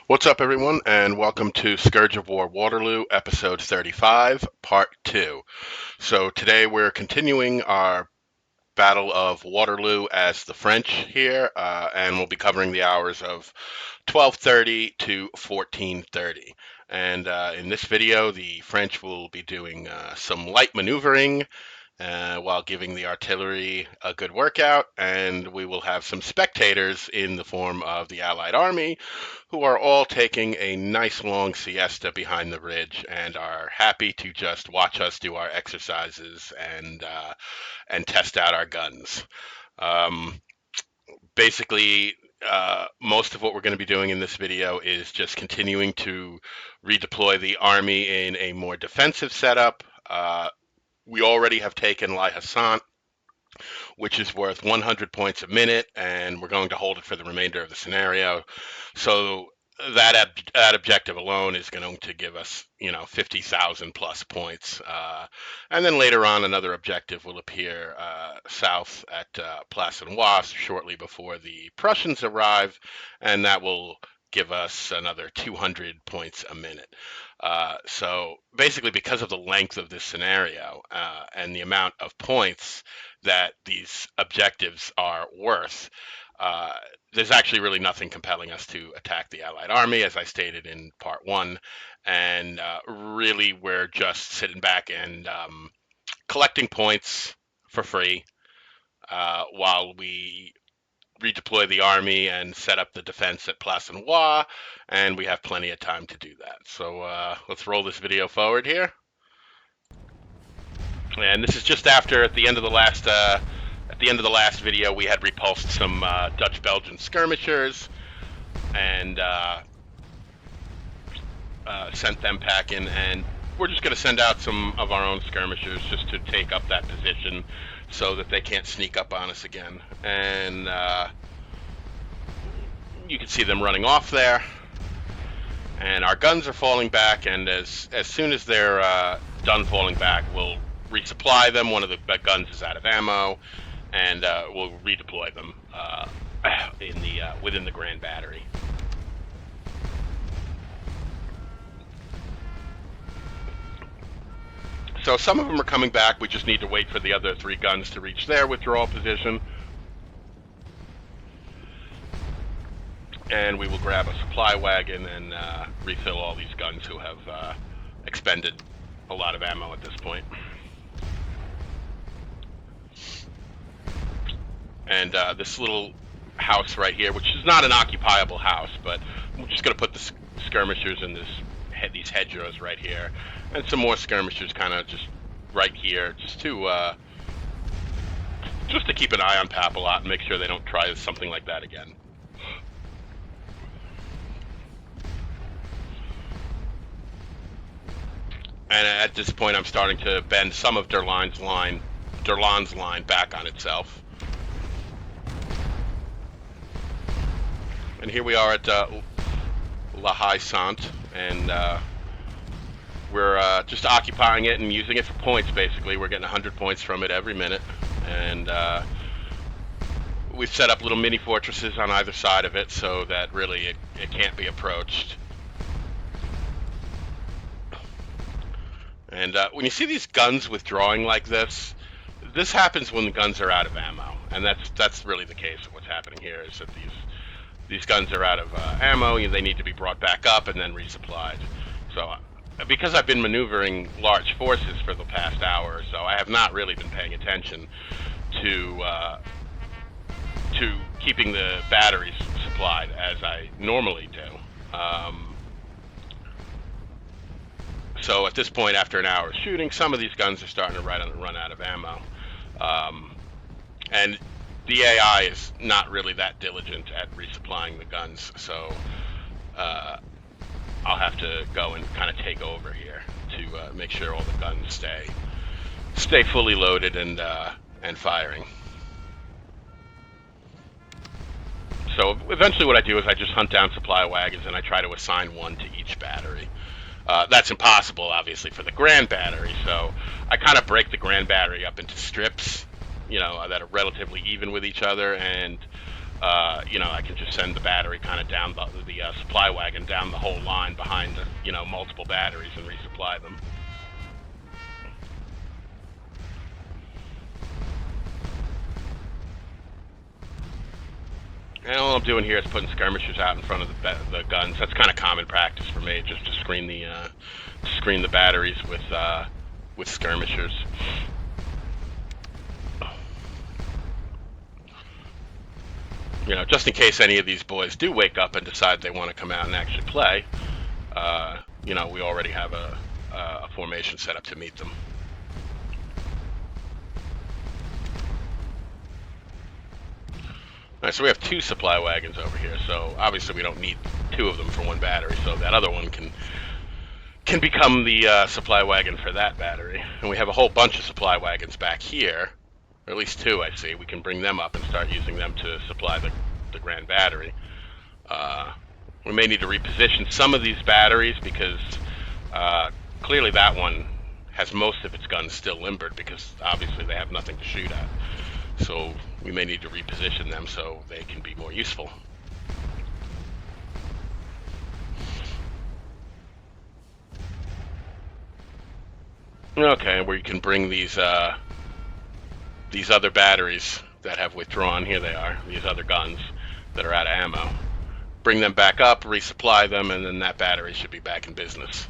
What's up, everyone, and welcome to Scourge of Waterloo, episode 35, part 2. So today we're continuing our Battle of Waterloo as the French here, and we'll be covering the hours of 12:30 to 14:30. And in this video, the French will be doing some light maneuvering while giving the artillery a good workout, and we will have some spectators in the form of the Allied army who are all taking a nice long siesta behind the ridge and are happy to just watch us do our exercises and test out our guns. Um, Basically, most of what we're going to be doing in this video is just continuing to redeploy the army in a more defensive setup. We already have taken La Hassant, which is worth 100 points a minute, and we're going to hold it for the remainder of the scenario. So that objective alone is going to give us, 50,000 plus points. And then later on, another objective will appear south at Place and Wasp shortly before the Prussians arrive, and that will give us another 200 points a minute. So basically, because of the length of this scenario and the amount of points that these objectives are worth, uh, there's actually really nothing compelling us to attack the Allied army, as I stated in part one. And really, we're just sitting back and collecting points for free while we redeploy the army and set up the defense at Place and Noir, and we have plenty of time to do that. So let's roll this video forward here. And this is just after, at the end of the last video, we had repulsed some Dutch-Belgian skirmishers and sent them packing. And we're just going to send out some of our own skirmishers just to take up that position so that they can't sneak up on us again. And you can see them running off there. And our guns are falling back, and as soon as they're done falling back, we'll resupply them. One of the guns is out of ammo, and we'll redeploy them within the Grand Battery. So some of them are coming back. We just need to wait for the other three guns to reach their withdrawal position. And we will grab a supply wagon and refill all these guns who have expended a lot of ammo at this point. And this little house right here, which is not an occupiable house, but we're just going to put the skirmishers in these hedgerows right here, and some more skirmishers kind of just right here, just to keep an eye on Papalot and make sure they don't try something like that again. And at this point, I'm starting to bend some of Derlan's line back on itself. And here we are at La Haye-Sainte, and we're just occupying it and using it for points, basically. We're getting 100 points from it every minute. And we've set up little mini fortresses on either side of it so that really it can't be approached. And when you see these guns withdrawing like this happens when the guns are out of ammo, and that's really the case of what's happening here. Is that these guns are out of ammo, they need to be brought back up and then resupplied. So because I've been maneuvering large forces for the past hour or so, I have not really been paying attention to keeping the batteries supplied as I normally do. So at this point, after an hour of shooting, some of these guns are starting to run out of ammo. And the AI is not really that diligent at resupplying the guns, so I'll have to go and kind of take over here to make sure all the guns stay fully loaded and firing. So eventually what I do is I just hunt down supply wagons and I try to assign one to each battery. That's impossible, obviously, for the Grand Battery, so I kind of break the Grand Battery up into strips, that are relatively even with each other, and you know, I can just send the battery kind of down the supply wagon down the whole line behind the, you know, multiple batteries and resupply them. And all I'm doing here is putting skirmishers out in front of the guns. That's kind of common practice for me, just to screen the batteries with skirmishers. You know, just in case any of these boys do wake up and decide they want to come out and actually play, you know, we already have a formation set up to meet them. All right, so we have 2 supply wagons over here, so obviously we don't need 2 of them for 1 battery, so that other one can become the supply wagon for that battery. And we have a whole bunch of supply wagons back here, or at least 2 I see. We can bring them up and start using them to supply the grand battery. We may need to reposition some of these batteries because clearly that one has most of its guns still limbered because obviously they have nothing to shoot at. So we may need to reposition them so they can be more useful. Okay, where you can bring these other batteries that have withdrawn. Here they are, these other guns that are out of ammo. Bring them back up, resupply them, and then that battery should be back in business.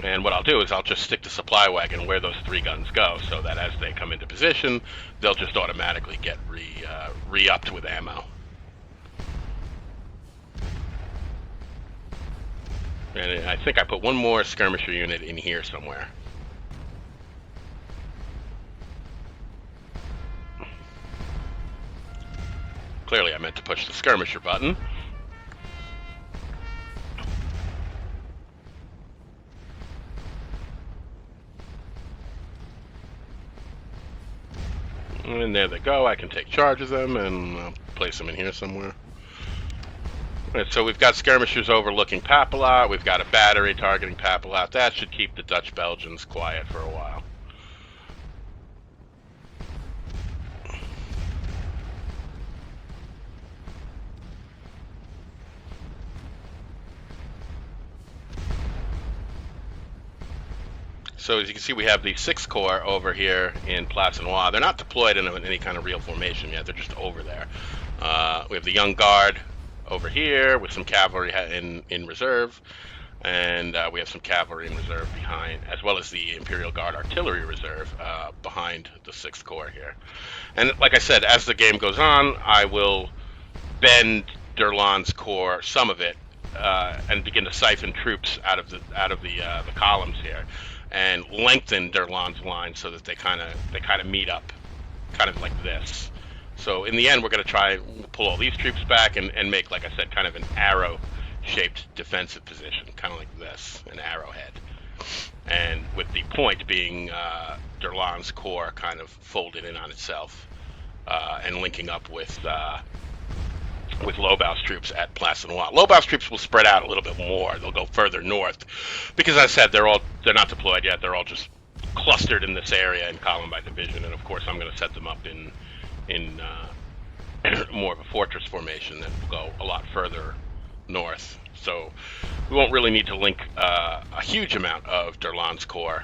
And what I'll do is I'll just stick the supply wagon where those 3 guns go, so that as they come into position, they'll just automatically get re-upped with ammo. And I think I put 1 more skirmisher unit in here somewhere. Clearly I meant to push the skirmisher button. And there they go. I can take charge of them and I'll place them in here somewhere. All right, so we've got skirmishers overlooking Papilot. We've got a battery targeting Papilot. That should keep the Dutch Belgians quiet for a while. So as you can see, we have the 6th Corps over here in Place Noire. They're not deployed in any kind of real formation yet. They're just over there. We have the Young Guard over here with some cavalry in reserve. And we have some cavalry in reserve behind, as well as the Imperial Guard artillery reserve behind the 6th Corps here. And like I said, as the game goes on, I will bend Derland's corps, some of it, and begin to siphon troops out of the columns here, and lengthen Derland's line so that they kind of meet up, kind of like this. So in the end, we're going to try and pull all these troops back and make, like I said, kind of an arrow-shaped defensive position, kind of like this, an arrowhead. And with the point being Derland's corps kind of folded in on itself and linking up with Lobau's troops at Place Noire. Lobau's troops will spread out a little bit more. They'll go further north because, as I said, they're not deployed yet. They're all just clustered in this area in column by division, and of course I'm going to set them up in more of a fortress formation that will go a lot further north. So we won't really need to link a huge amount of Derland's corps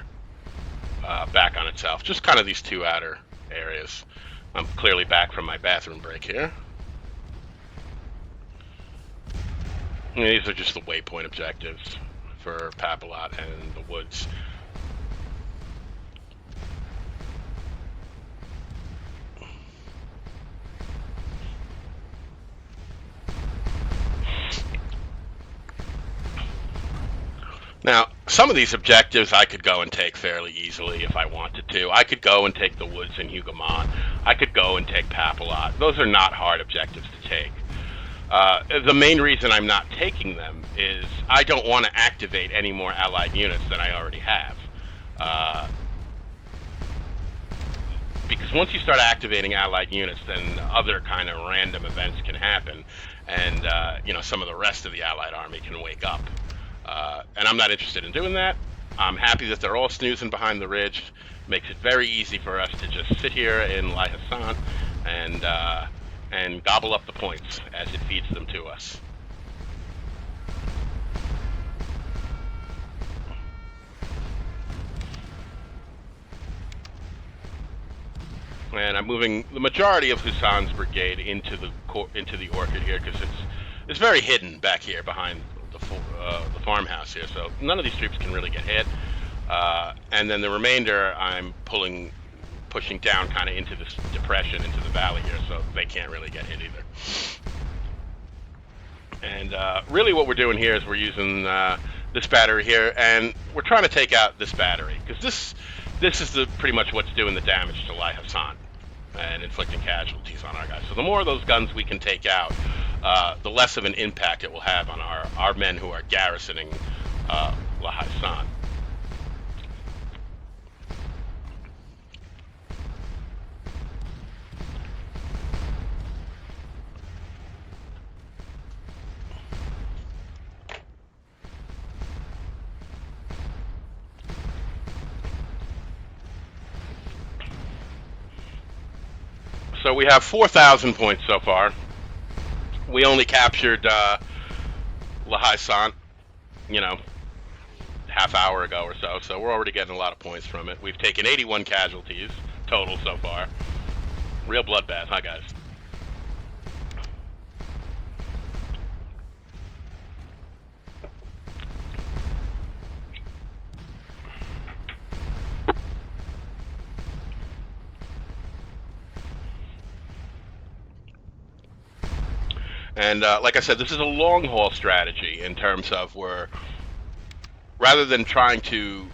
back on itself. Just kind of these 2 outer areas. I'm clearly back from my bathroom break here. And these are just the waypoint objectives for Papilot and the woods. Now, some of these objectives I could go and take fairly easily if I wanted to. I could go and take the woods in Hougoumont. I could go and take Papilot. Those are not hard objectives to take. The main reason I'm not taking them is I don't want to activate any more allied units than I already have. Because once you start activating allied units, then other kind of random events can happen, and some of the rest of the allied army can wake up. And I'm not interested in doing that. I'm happy that they're all snoozing behind the ridge, Makes it very easy for us to just sit here in La Hassan and gobble up the points as it feeds them to us. And I'm moving the majority of Hassan's brigade into the orchard here because it's very hidden back here behind the farmhouse here, so none of these troops can really get hit. And then the remainder I'm pushing down kind of into this depression, into the valley here, so they can't really get hit either. And really what we're doing here is we're using this battery here, and we're trying to take out this battery, because this is pretty much what's doing the damage to La Hassan and inflicting casualties on our guys. So the more of those guns we can take out, the less of an impact it will have on our men who are garrisoning La Hassan. So we have 4,000 points so far. We only captured La Hassan, half hour ago or so. So we're already getting a lot of points from it. We've taken 81 casualties total so far. Real bloodbath, huh, guys? And like I said, this is a long haul strategy in terms of rather than trying to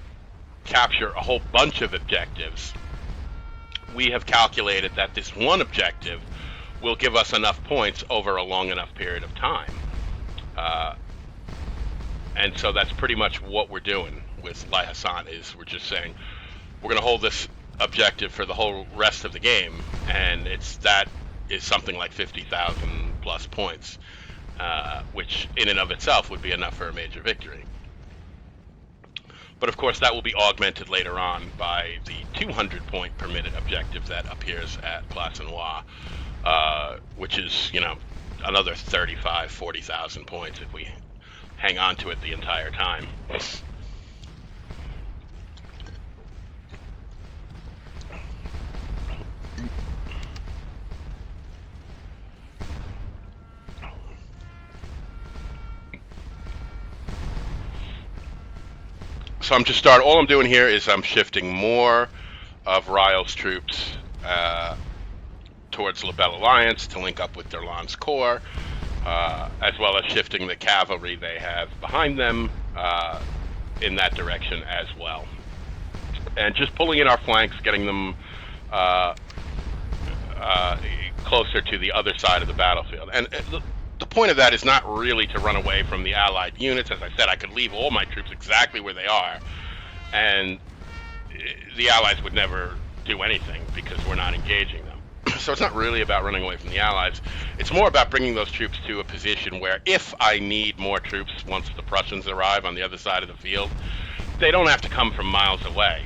capture a whole bunch of objectives, we have calculated that this one objective will give us enough points over a long enough period of time. And so that's pretty much what we're doing with La Hassan, is we're just saying we're going to hold this objective for the whole rest of the game, and that is something like 50,000 plus points, which in and of itself would be enough for a major victory. But of course that will be augmented later on by the 200 point per minute objective that appears at Place Noir, which is, another 40,000 points if we hang on to it the entire time. So all I'm doing here is I'm shifting more of Ryle's troops towards La Belle Alliance to link up with Derlan's Corps, as well as shifting the cavalry they have behind them in that direction as well. And just pulling in our flanks, getting them closer to the other side of the battlefield. And the point of that is not really to run away from the Allied units. As I said, I could leave all my troops exactly where they are, and the Allies would never do anything because we're not engaging them. So it's not really about running away from the Allies. It's more about bringing those troops to a position where if I need more troops once the Prussians arrive on the other side of the field, they don't have to come from miles away.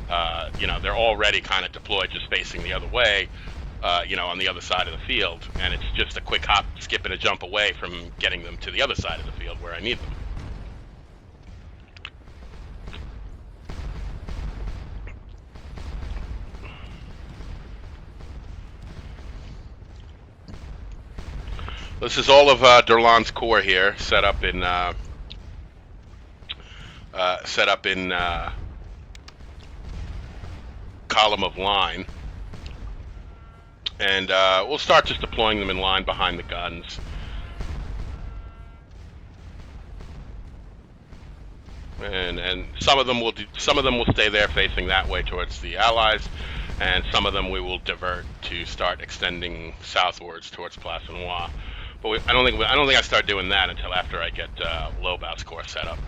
They're already kind of deployed just facing the other way, on the other side of the field, and it's just a quick hop, skip, and a jump away from getting them to the other side of the field where I need them. This is all of Derlan's Corps here, set up in column of line. And we'll start just deploying them in line behind the guns. And some of them will stay there facing that way towards the Allies, and some of them we will divert to start extending southwards towards Place Noir. But I don't think I start doing that until after I get Lobau's Corps set up.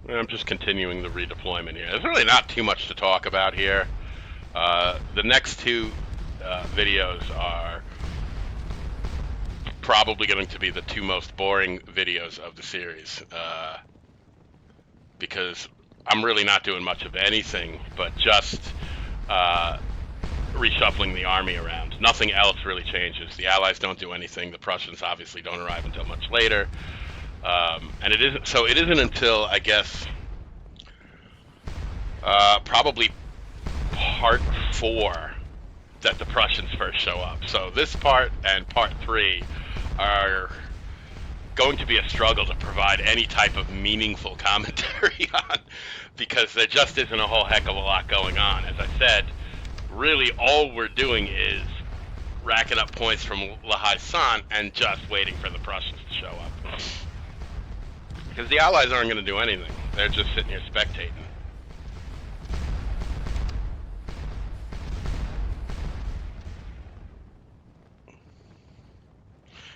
I'm just continuing the redeployment here. There's really not too much to talk about here. The next two videos are probably going to be the two most boring videos of the series, because I'm really not doing much of anything but just reshuffling the army around. Nothing else really changes. The Allies don't do anything. The Prussians obviously don't arrive until much later. And it isn't until, I guess, probably part 4 that the Prussians first show up. So this part and part 3 are going to be a struggle to provide any type of meaningful commentary on, because there just isn't a whole heck of a lot going on. As I said, really all we're doing is racking up points from La Haye-Sainte and just waiting for the Prussians to show up. Because the Allies aren't going to do anything. They're just sitting here spectating.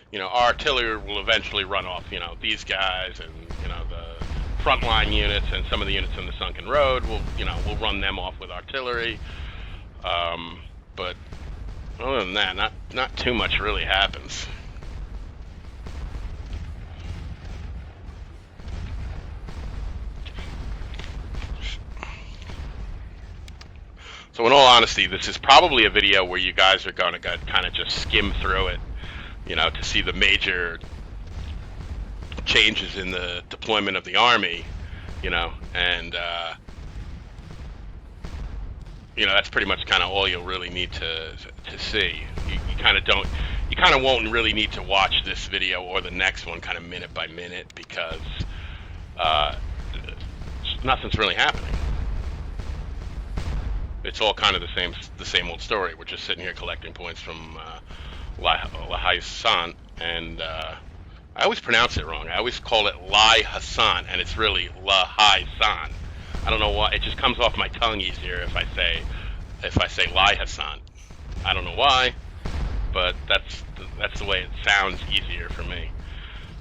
You know, our artillery will eventually run off, you know, these guys and, you know, the frontline units and some of the units in the sunken road. We'll run them off with artillery. But other than that, not too much really happens. So in all honesty, this is probably a video where you guys are going to kind of just skim through it, you know, to see the major changes in the deployment of the army, you know, and you know, that's pretty much kind of all you'll really need to see. You kind of won't really need to watch this video or the next one kind of minute by minute, because nothing's really happening. It's all kind of the same old story. We're just sitting here collecting points from La Haye-Sainte, and I always pronounce it wrong. I always call it La Haye-Sainte, and it's really La Haye-Sainte. I don't know why. It just comes off my tongue easier if I say La Haye-Sainte. I don't know why, but that's the way it sounds easier for me.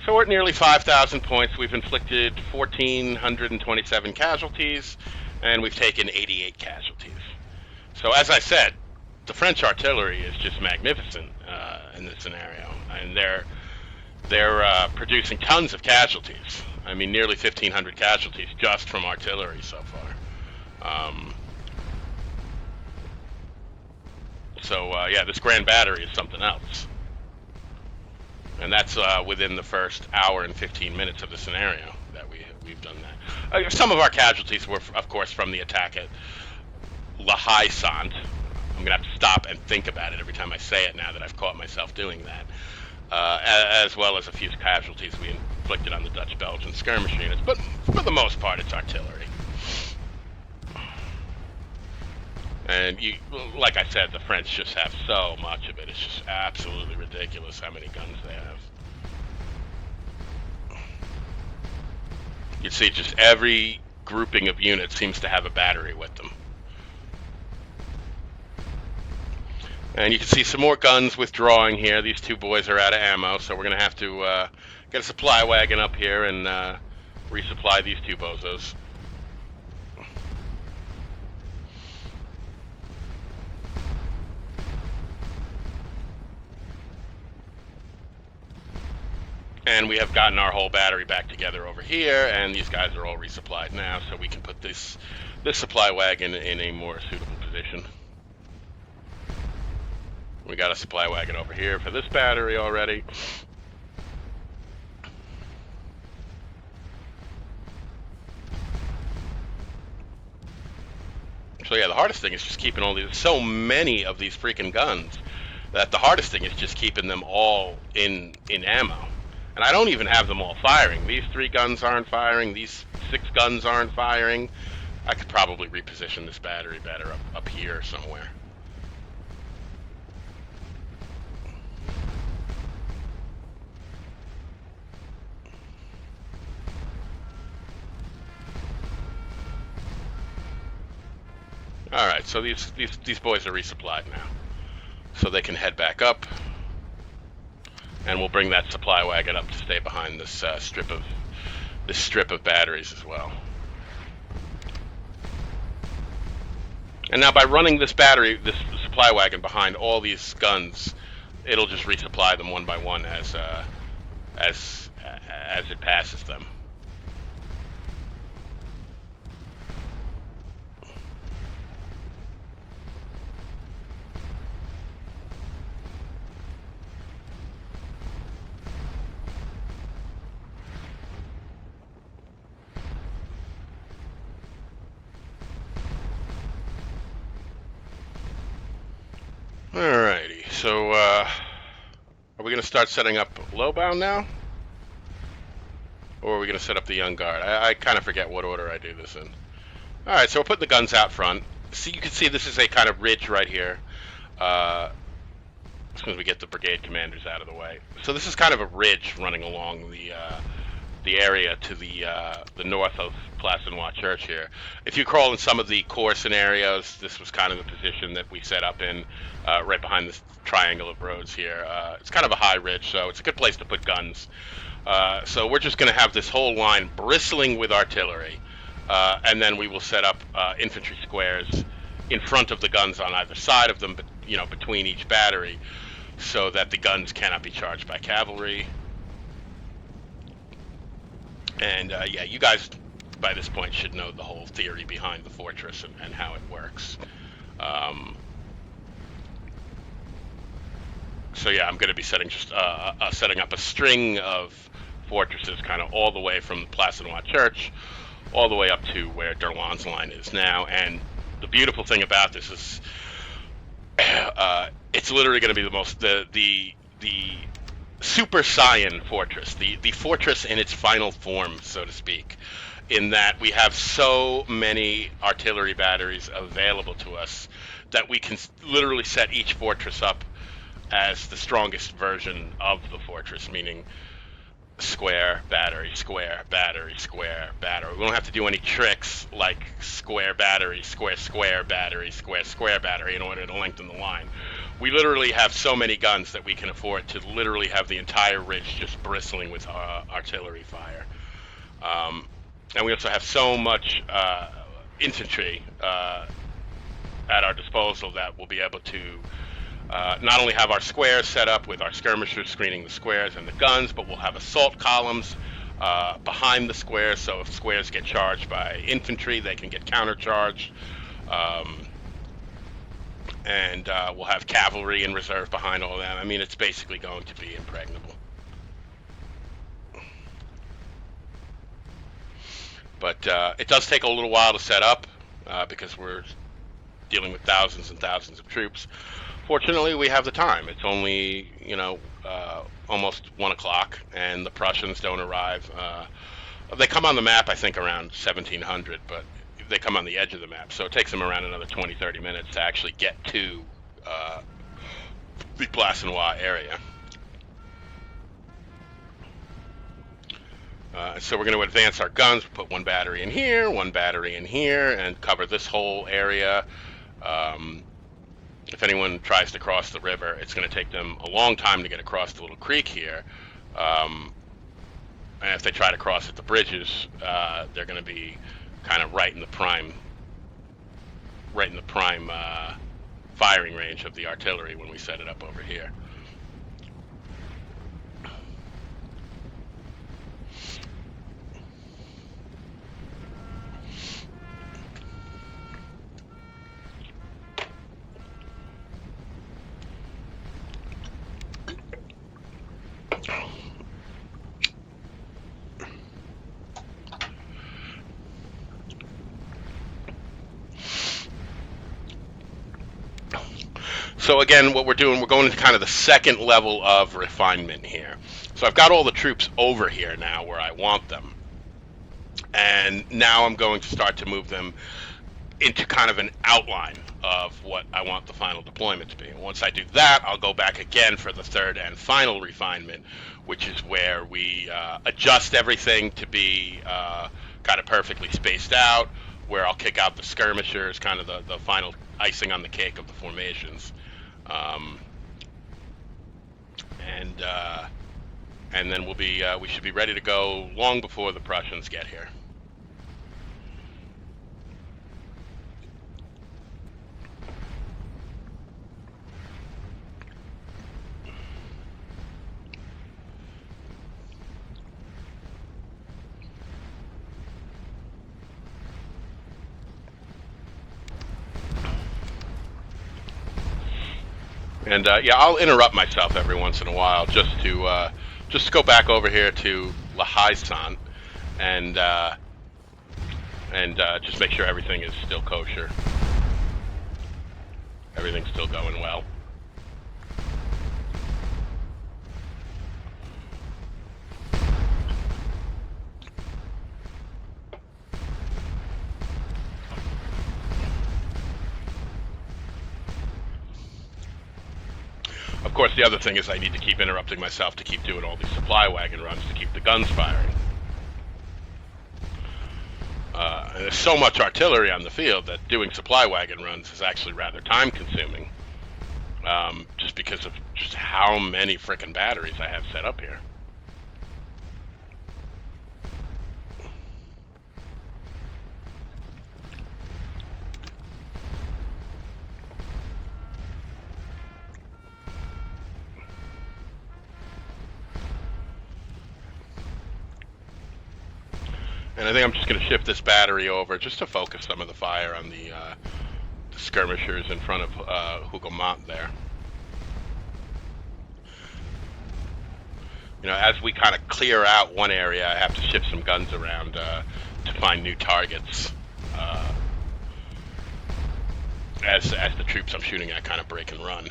So we're at nearly 5,000 points. We've inflicted 1,427 casualties, and we've taken 88 casualties. So as I said, the French artillery is just magnificent in this scenario, and they're producing tons of casualties. I mean, nearly 1,500 casualties just from artillery so far. Yeah, this Grand Battery is something else, and that's within the first hour and 15 minutes of the scenario that we've done that. Some of our casualties were, of course, from the attack at La Haye-Sainte. I'm gonna have to stop and think about it every time I say it now that I've caught myself doing that, as well as a few casualties we inflicted on the Dutch-Belgian skirmish units, but for the most part it's artillery. And like I said, the French just have so much of it. It's just absolutely ridiculous how many guns they have. You see, just every grouping of units seems to have a battery with them. And you can see some more guns withdrawing here. These two boys are out of ammo, so we're going to have to get a supply wagon up here and resupply these two bozos. And we have gotten our whole battery back together over here, and these guys are all resupplied now, so we can put this supply wagon in a more suitable position. We got a supply wagon over here for this battery already. So yeah, the hardest thing is just keeping all these, so many of these freaking guns, that the hardest thing is just keeping them all in ammo. And I don't even have them all firing. These 3 guns aren't firing. These 6 guns aren't firing. I could probably reposition this battery better up here somewhere. All right, so these boys are resupplied now, so they can head back up. And we'll bring that supply wagon up to stay behind this strip of batteries as well. And now by running this battery, this supply wagon behind all these guns, it'll just resupply them one by one as it passes them. Alrighty, so are we going to start setting up Lowbound now? Or are we going to set up the Young Guard? I kind of forget what order I do this in. Alright, so we're putting the guns out front. See, you can see this is a kind of ridge right here. As soon as we get the brigade commanders out of the way. So this is kind of a ridge running along the area to the north of Place Noir Church here. If you recall in some of the core scenarios, this was kind of the position that we set up in, right behind this triangle of roads here. It's kind of a high ridge, so it's a good place to put guns. So we're just going to have this whole line bristling with artillery, and then we will set up infantry squares in front of the guns on either side of them, but between each battery, so that the guns cannot be charged by cavalry. And yeah, you guys by this point should know the whole theory behind the fortress and how it works. So yeah, I'm going to be setting up a string of fortresses, kind of all the way from the Place Noir Church, all the way up to where Derlon's line is now. And the beautiful thing about this is, it's literally going to be the Super Saiyan fortress, the fortress in its final form, so to speak, in that we have so many artillery batteries available to us that we can literally set each fortress up as the strongest version of the fortress, meaning square, battery, square, battery, square, battery. We don't have to do any tricks like square battery, square, square battery, square, square battery in order to lengthen the line. We literally have so many guns that we can afford to literally have the entire ridge just bristling with artillery fire. And we also have so much infantry at our disposal that we'll be able to not only have our squares set up with our skirmishers screening the squares and the guns, but we'll have assault columns behind the squares, so if squares get charged by infantry, they can get countercharged. And we'll have cavalry in reserve behind all that. I mean, it's basically going to be impregnable. But it does take a little while to set up because we're dealing with thousands and thousands of troops. Fortunately, we have the time. It's only, almost 1 o'clock, and the Prussians don't arrive. They come on the map, I think, around 1700, but they come on the edge of the map, so it takes them around another 20-30 minutes to actually get to the Place Noir area. So we're going to advance our guns, put one battery in here, and cover this whole area. If anyone tries to cross the river, it's going to take them a long time to get across the little creek here. And if they try to cross at the bridges, they're going to be kind of right in the prime firing range of the artillery when we set it up over here. So again, what we're doing, we're going into kind of the second level of refinement here. So I've got all the troops over here now where I want them. And now I'm going to start to move them into kind of an outline of what I want the final deployment to be. And once I do that, I'll go back again for the third and final refinement, which is where we adjust everything to be kind of perfectly spaced out, where I'll kick out the skirmishers, kind of the final icing on the cake of the formations. And then we should be ready to go long before the Prussians get here. And yeah, I'll interrupt myself every once in a while just to go back over here to La Haisant and just make sure everything is still kosher. Everything's still going well. Of course, the other thing is I need to keep interrupting myself to keep doing all these supply wagon runs to keep the guns firing. And there's so much artillery on the field that doing supply wagon runs is actually rather time consuming. Just because of just how many frickin' batteries I have set up here. And I think I'm just going to shift this battery over just to focus some of the fire on the skirmishers in front of Mont there. You know, as we kind of clear out one area, I have to shift some guns around to find new targets. As the troops I'm shooting at kind of break and run.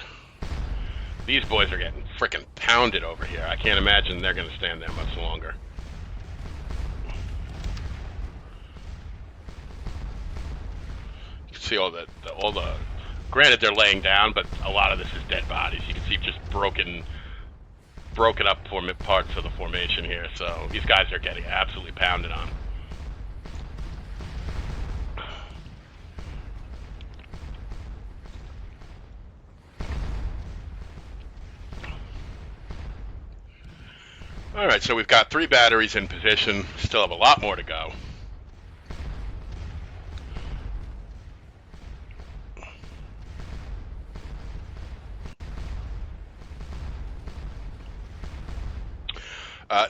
These boys are getting frickin' pounded over here. I can't imagine they're going to stand there much longer. See all the granted they're laying down, but a lot of this is dead bodies. You can see just broken up parts of the formation here. So these guys are getting absolutely pounded on. All right, so we've got 3 batteries in position. Still have a lot more to go.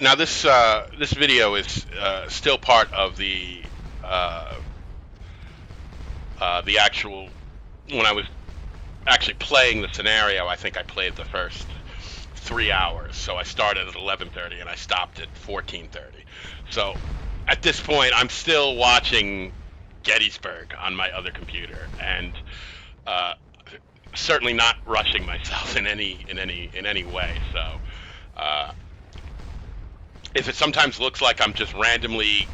Now this video is still part of the actual, when I was actually playing the scenario, I think I played the first 3 hours. So I started at 11:30 and I stopped at 14:30. So at this point, I'm still watching Gettysburg on my other computer, and certainly not rushing myself in any way. So. If it sometimes looks like I'm just randomly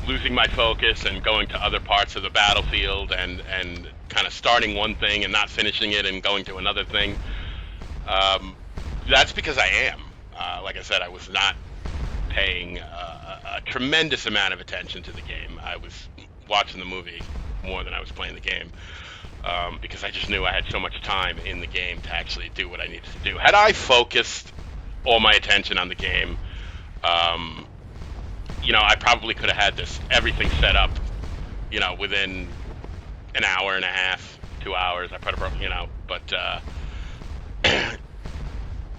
losing my focus and going to other parts of the battlefield and kind of starting one thing and not finishing it and going to another thing, that's because I am. Like I said, I was not paying a tremendous amount of attention to the game. I was watching the movie more than I was playing the game, because I just knew I had so much time in the game to actually do what I needed to do. Had I focused all my attention on the game, you know, I probably could have had everything set up, you know, within an hour and a half, 2 hours. I probably, you know, but,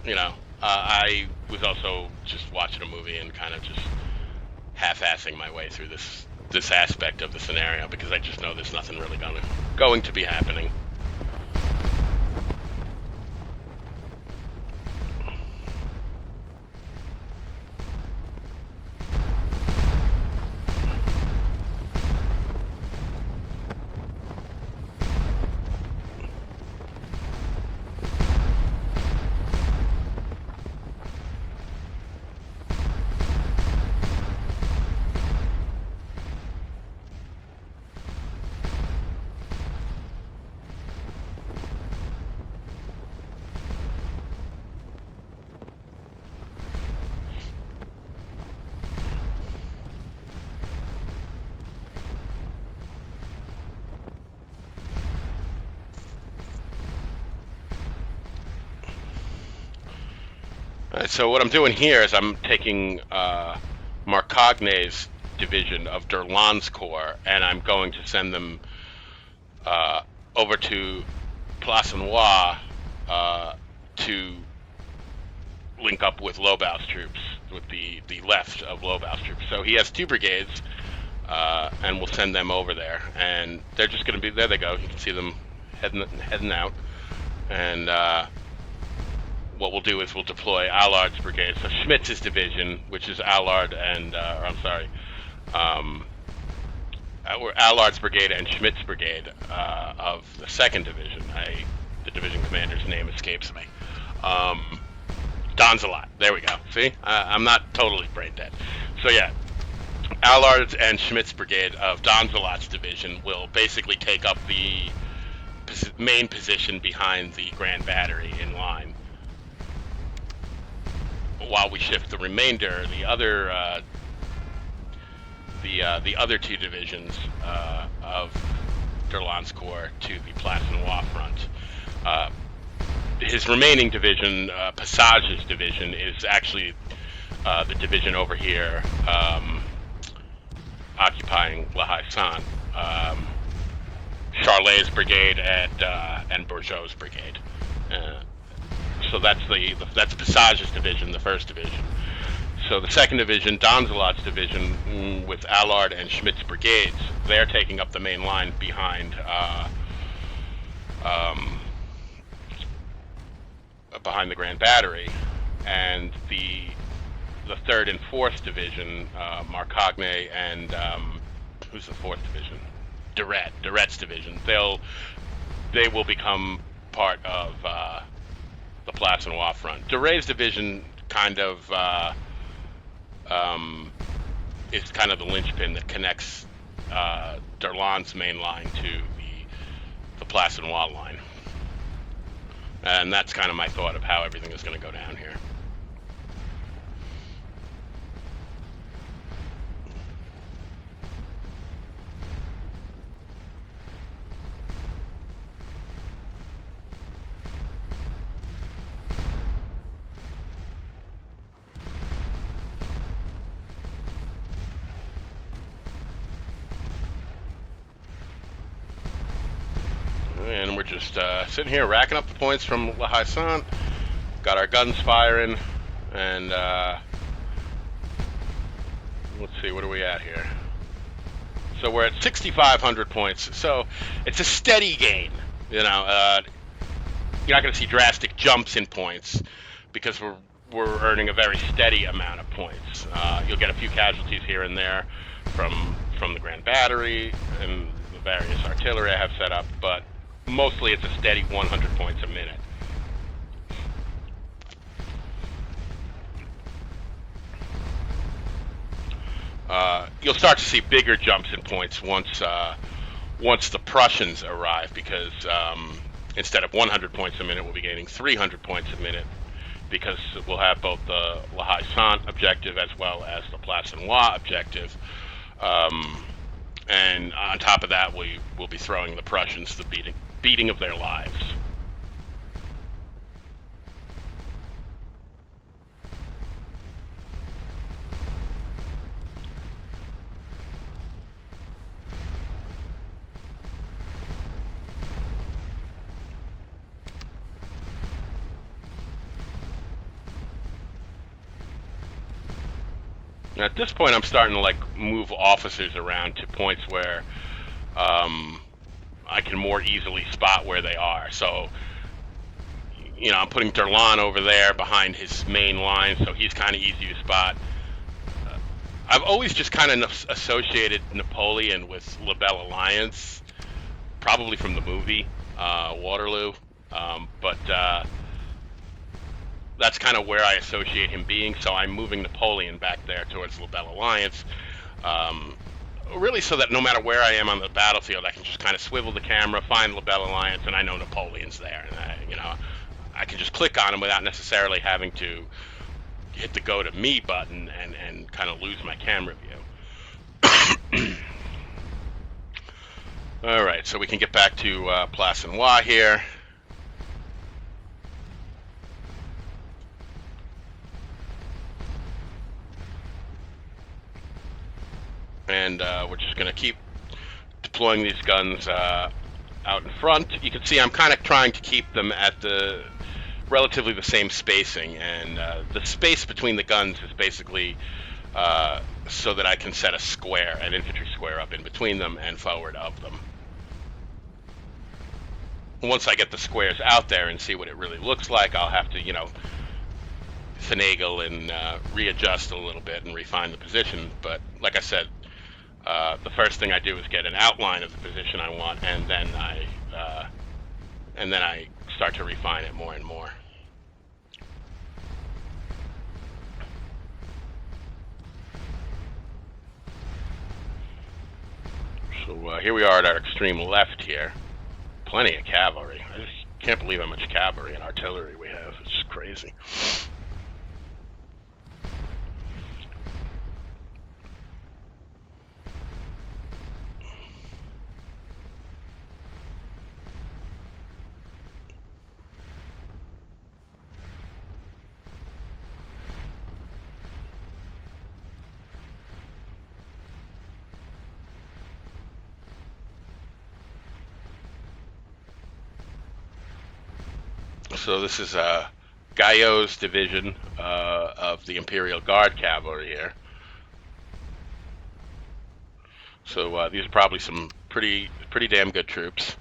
you know, I was also just watching a movie and kind of just half-assing my way through this aspect of the scenario, because I just know there's nothing really going to be happening. So what I'm doing here is I'm taking Marcogne's division of Durland's Corps, and I'm going to send them over to Plassanois to link up with Lobau's troops, with the left of Lobau's troops. So he has 2 brigades, and we'll send them over there, and they're just going to be, there they go, you can see them heading out. And what we'll do is we'll deploy Allard's brigade, so Schmitz's division, which is Allard and, Allard's brigade and Schmidt's brigade of the 2nd Division. The division commander's name escapes me. Donzelot. There we go. See? I'm not totally brain dead. So yeah, Allard's and Schmidt's brigade of Donzelot's division will basically take up the main position behind the Grand Battery in line, while we shift the remainder, the other two divisions of Derlan's Corps to the Plassenois front. His remaining division, Passage's division, is actually the division over here occupying La Haye-Sainte. Charlet's brigade and Bourgeau's brigade. So that's Passage's division, the 1st Division. So the 2nd Division, Donzelot's division, with Allard and Schmidt's brigades, they're taking up the main line behind the Grand Battery, and the 3rd and 4th Division, Marcogne and who's the 4th Division? Duret's division. They will become part of the Plassenois front. Duret's division kind of is kind of the linchpin that connects Derlan's main line to the Plassenois line. And that's kind of my thought of how everything is going to go down here. And we're just sitting here racking up the points from La Haye-Sainte. Got our guns firing, and let's see, what are we at here? So we're at 6,500 points. So it's a steady gain. You know, you're not going to see drastic jumps in points because we're earning a very steady amount of points. You'll get a few casualties here and there from the Grand Battery and the various artillery I have set up, but mostly it's a steady 100 points a minute. You'll start to see bigger jumps in points once the Prussians arrive, because instead of 100 points a minute, we'll be gaining 300 points a minute, because we'll have both the La Haye-Sainte objective as well as the Plassenois objective. And on top of that, we will be throwing the Prussians the beating of their lives. Now, at this point, I'm starting to move officers around to points where I can more easily spot where they are. So, you know, I'm putting Derlan over there behind his main line, so he's kind of easy to spot. I've always just kind of associated Napoleon with La Belle Alliance, probably from the movie Waterloo, but that's kind of where I associate him being, so I'm moving Napoleon back there towards La Belle Alliance, really so that no matter where I am on the battlefield, I can just kind of swivel the camera, find La Belle Alliance, and I know Napoleon's there. And I can just click on him without necessarily having to hit the go to me button and kind of lose my camera view. All right, so we can get back to Plassenois here. And we're just going to keep deploying these guns out in front. You can see I'm kind of trying to keep them at the relatively the same spacing, and the space between the guns is basically so that I can set a square, an infantry square up in between them and forward of them. once I get the squares out there and see what it really looks like, I'll have to, finagle and readjust a little bit and refine the position. But like I said, the first thing I do is get an outline of the position I want, and then I start to refine it more and more. So here we are at our extreme left here. Plenty of cavalry. I just can't believe how much cavalry and artillery we have. It's just crazy. So this is Guyot's division of the Imperial Guard cavalry here. So these are probably some pretty damn good troops.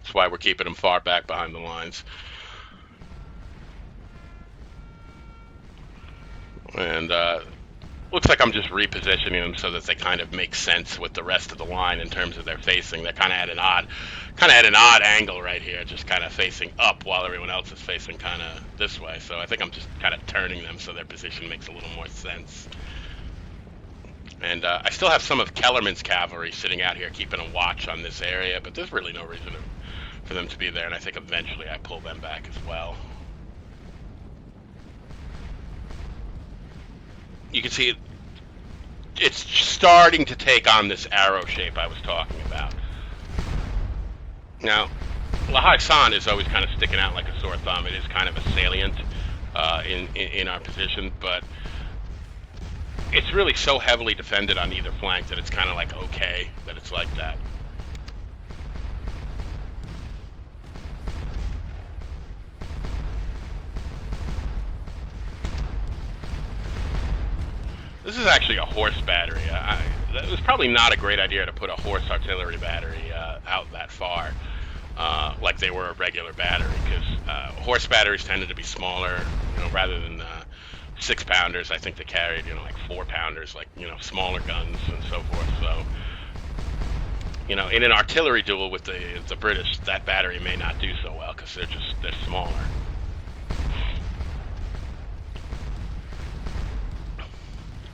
That's why we're keeping them far back behind the lines. And looks like I'm just repositioning them so that they kind of make sense with the rest of the line in terms of their facing. They're kind of at an odd angle right here, just kind of facing up while everyone else is facing kind of this way. So I think I'm just kind of turning them so their position makes a little more sense. And I still have some of Kellerman's cavalry sitting out here keeping a watch on this area, but there's really no reason for them to be there, and I think eventually I pull them back as well. You can see it's starting to take on this arrow shape I was talking about. Now, Lahai San is always kind of sticking out like a sore thumb. It is kind of a salient in our position, but it's really so heavily defended on either flank that it's kind of like okay that it's like that. This is actually a horse battery. It was probably not a great idea to put a horse artillery battery out that far, like they were a regular battery, because horse batteries tended to be smaller, rather than 6-pounders. I think they carried, like 4-pounders, like, smaller guns and so forth. So, in an artillery duel with the British, that battery may not do so well because they're smaller.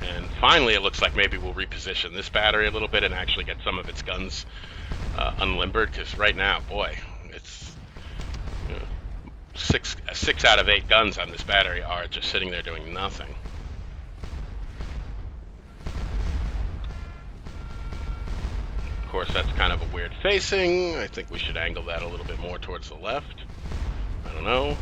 And finally, it looks like maybe we'll reposition this battery a little bit and actually get some of its guns unlimbered, because right now, boy, it's 6 out of 8 guns on this battery are just sitting there doing nothing. Of course, that's kind of a weird facing. I think we should angle that a little bit more towards the left. I don't know.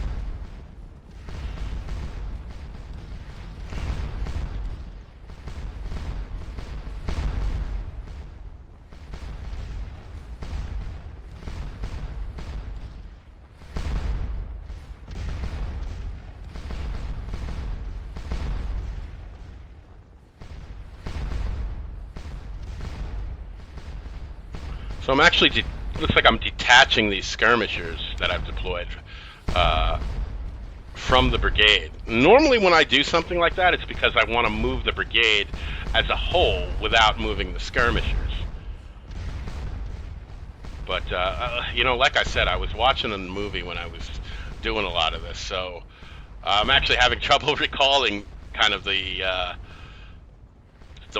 So I'm actually, looks like I'm detaching these skirmishers that I've deployed from the brigade. Normally when I do something like that, it's because I want to move the brigade as a whole without moving the skirmishers. But, like I said, I was watching a movie when I was doing a lot of this, so I'm actually having trouble recalling kind of the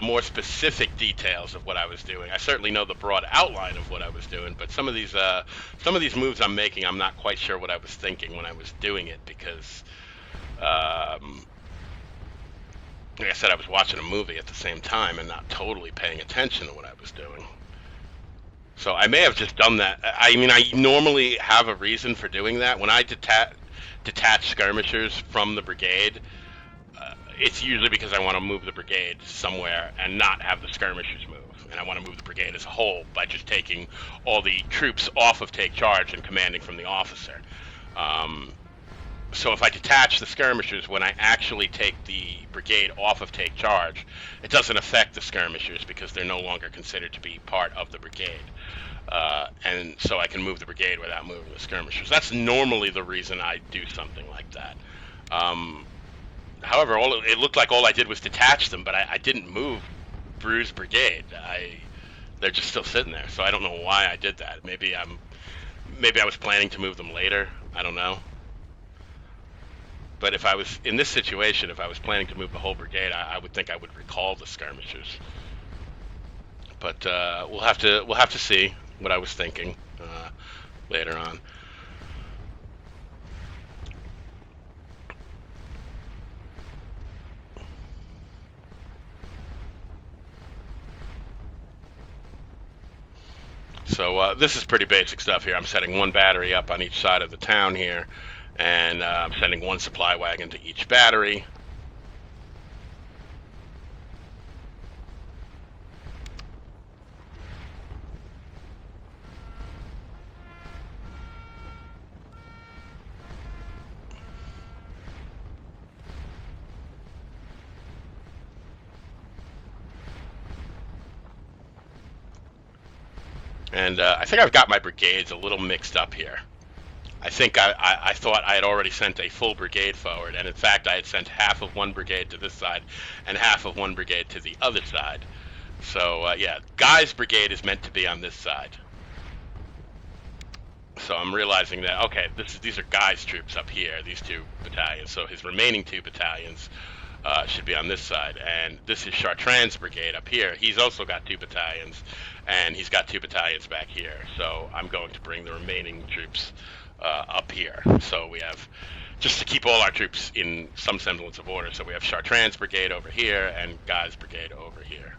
more specific details of what I was doing. I certainly know the broad outline of what I was doing, but some of these moves I'm making, I'm not quite sure what I was thinking when I was doing it, because, like I said, I was watching a movie at the same time and not totally paying attention to what I was doing. So I may have just done that. I mean, I normally have a reason for doing that. When I detach skirmishers from the brigade, it's usually because I want to move the brigade somewhere and not have the skirmishers move. And I want to move the brigade as a whole by just taking all the troops off of take charge and commanding from the officer. So if I detach the skirmishers when I actually take the brigade off of take charge, it doesn't affect the skirmishers because they're no longer considered to be part of the brigade. And so I can move the brigade without moving the skirmishers. That's normally the reason I do something like that. Um, However, it looked like all I did was detach them, but I didn't move Bruce's brigade. They're just still sitting there, so I don't know why I did that. Maybe I was planning to move them later. I don't know. But if I was in this situation, if I was planning to move the whole brigade, I would think I would recall the skirmishers. But we'll have to see what I was thinking later on. So this is pretty basic stuff here. I'm setting one battery up on each side of the town here, and I'm sending one supply wagon to each battery. And I think I've got my brigades a little mixed up here. I think I thought I had already sent a full brigade forward, and in fact I had sent half of one brigade to this side and half of one brigade to the other side. So yeah, Guy's brigade is meant to be on this side. So I'm realizing that, okay, these are Guy's troops up here, these two battalions. So his remaining two battalions should be on this side. And this is Chartrand's brigade up here. He's also got two battalions, and he's got two battalions back here. So I'm going to bring the remaining troops up here. So we have, just to keep all our troops in some semblance of order, so we have Chartrand's brigade over here and Guy's brigade over here.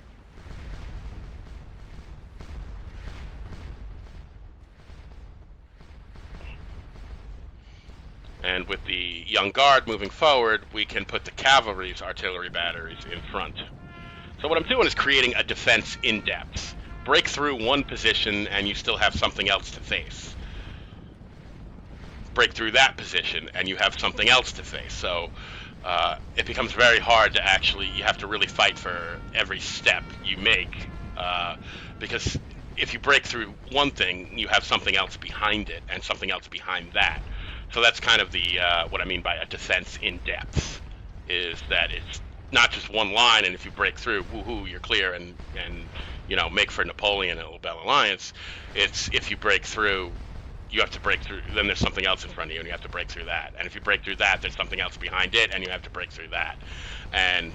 And with the young guard moving forward, we can put the cavalry's artillery batteries in front. So what I'm doing is creating a defense in depth. Break through one position and you still have something else to face. Break through that position and you have something else to face. So it becomes very hard to you have to really fight for every step you make, because if you break through one thing, you have something else behind it and something else behind that. So that's kind of what I mean by a defense in depth, is that it's not just one line, and if you break through, woohoo, you're clear, and make for Napoleon and La Belle Alliance. It's if you break through, you have to break through. Then there's something else in front of you, and you have to break through that. And if you break through that, there's something else behind it, and you have to break through that. And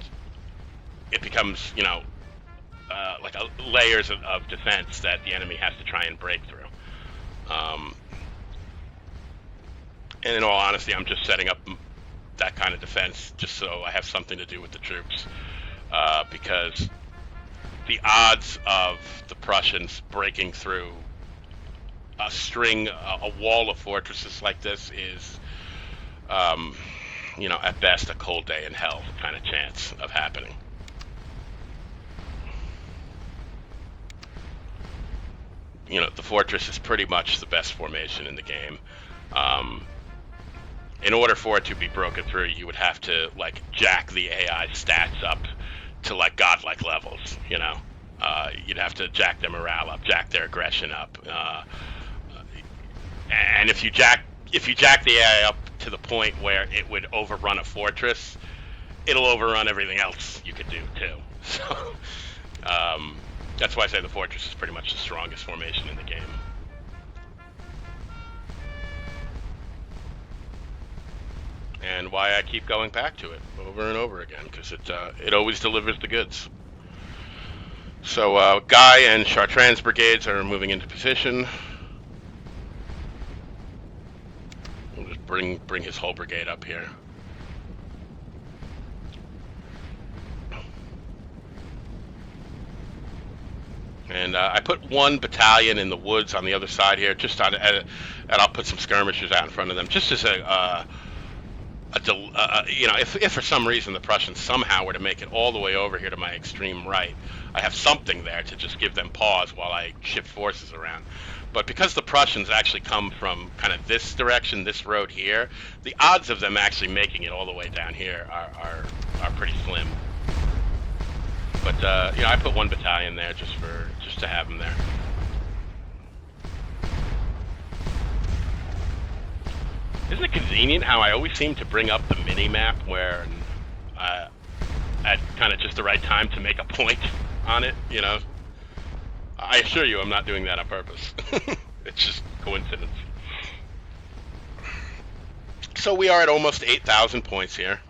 it becomes, like layers of defense that the enemy has to try and break through. And in all honesty, I'm just setting up that kind of defense just so I have something to do with the troops, because the odds of the Prussians breaking through a wall of fortresses like this is, at best a cold day in hell kind of chance of happening. The fortress is pretty much the best formation in the game. In order for it to be broken through, you would have to jack the AI stats up to godlike levels. You'd have to jack their morale up, jack their aggression up, and if you jack the AI up to the point where it would overrun a fortress, it'll overrun everything else you could do too. So that's why I say the fortress is pretty much the strongest formation in the game. And why I keep going back to it over and over again, because it always delivers the goods. So Guy and Chartrand's brigades are moving into position. We'll just bring his whole brigade up here. And I put one battalion in the woods on the other side here, and I'll put some skirmishers out in front of them, just as if for some reason the Prussians somehow were to make it all the way over here to my extreme right, I have something there to just give them pause while I shift forces around. But because the Prussians actually come from kind of this direction, this road here, the odds of them actually making it all the way down here are pretty slim. But you know, I put one battalion there just to have them there. Isn't it convenient how I always seem to bring up the mini map where at kind of just the right time to make a point on it? You know, I assure you, I'm not doing that on purpose. It's just coincidence. So we are at almost 8,000 points here.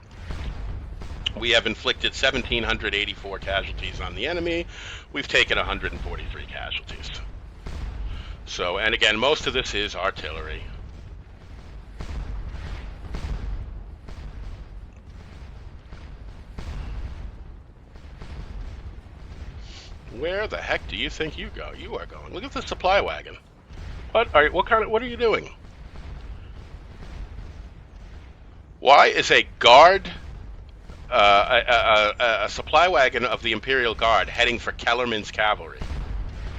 We have inflicted 1,784 casualties on the enemy. We've taken 143 casualties. So, and again, most of this is artillery. Where the heck do you think you go? You are going. Look at the supply wagon. What are you doing? Why is a guard, a supply wagon of the Imperial Guard heading for Kellerman's cavalry?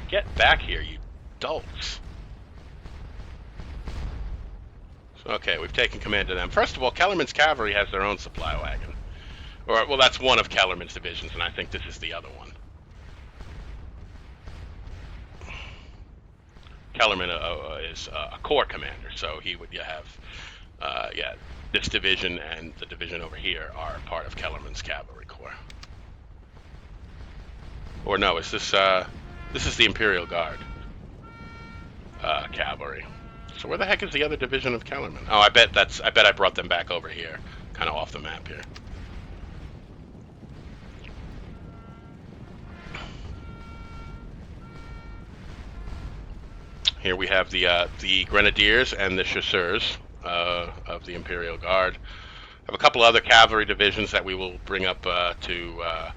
Get back here, you dolts. Okay, we've taken command of them. First of all, Kellerman's cavalry has their own supply wagon. Or, well, that's one of Kellerman's divisions, and I think this is the other one. Kellerman is a corps commander, so he would have, yeah, this division and the division over here are part of Kellerman's cavalry corps. Or no, is this is the Imperial Guard cavalry. So where the heck is the other division of Kellerman? Oh, I bet I brought them back over here, kind of off the map here. Here we have the Grenadiers and the Chasseurs of the Imperial Guard. I have a couple other cavalry divisions that we will bring up to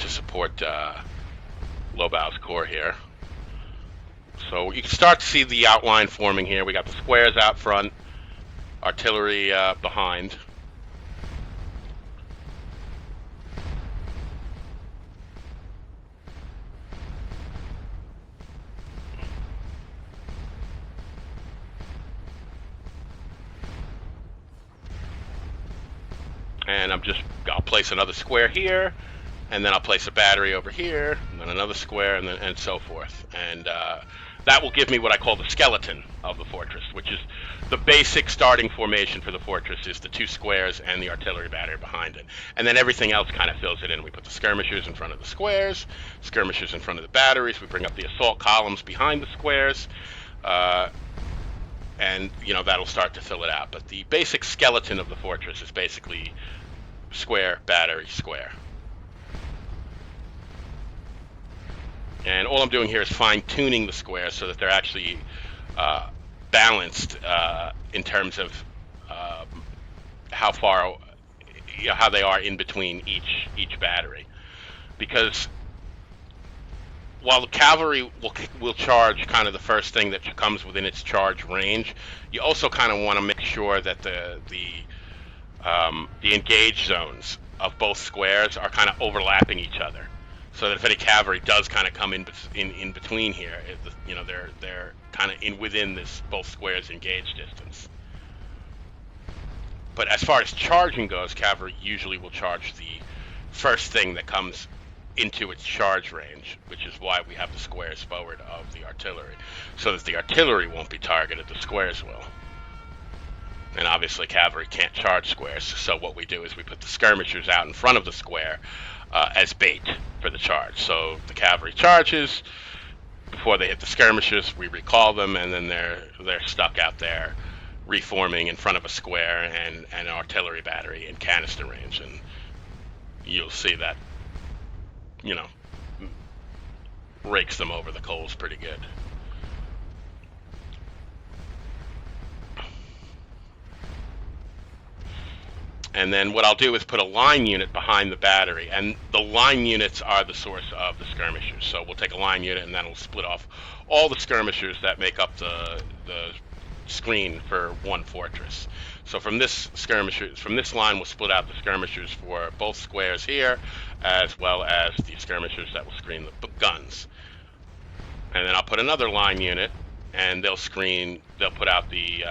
support Lobau's corps here. So you can start to see the outline forming here. We got the squares out front, artillery behind. And I'll place another square here, and then I'll place a battery over here, and then another square, and so forth. And that will give me what I call the skeleton of the fortress, which is the basic starting formation for the fortress is the two squares and the artillery battery behind it. And then everything else kind of fills it in. We put the skirmishers in front of the squares, skirmishers in front of the batteries. We bring up the assault columns behind the squares. And, you know, that'll start to fill it out. But the basic skeleton of the fortress is basically square, battery, square. And all I'm doing here is fine-tuning the squares so that they're actually balanced in terms of how far, you know, how they are in between each battery. Because while the cavalry will charge kind of the first thing that comes within its charge range, you also kind of want to make sure that the engaged zones of both squares are kind of overlapping each other, so that if any cavalry does kind of come in between here, you know, they're kind of within this both squares engaged distance. But as far as charging goes, cavalry usually will charge the first thing that comes into its charge range, which is why we have the squares forward of the artillery, so that the artillery won't be targeted, the squares will. And obviously cavalry can't charge squares, so what we do is we put the skirmishers out in front of the square as bait for the charge. So the cavalry charges, before they hit the skirmishers, we recall them, and then they're stuck out there reforming in front of a square and an artillery battery in canister range, and you'll see that, you know, rakes them over the coals pretty good. And then what I'll do is put a line unit behind the battery, and the line units are the source of the skirmishers. So we'll take a line unit, and then we'll split off all the skirmishers that make up the screen for one fortress. So from this line, we'll split out the skirmishers for both squares here, as well as the skirmishers that will screen the guns. And then I'll put another line unit, and they'll put out the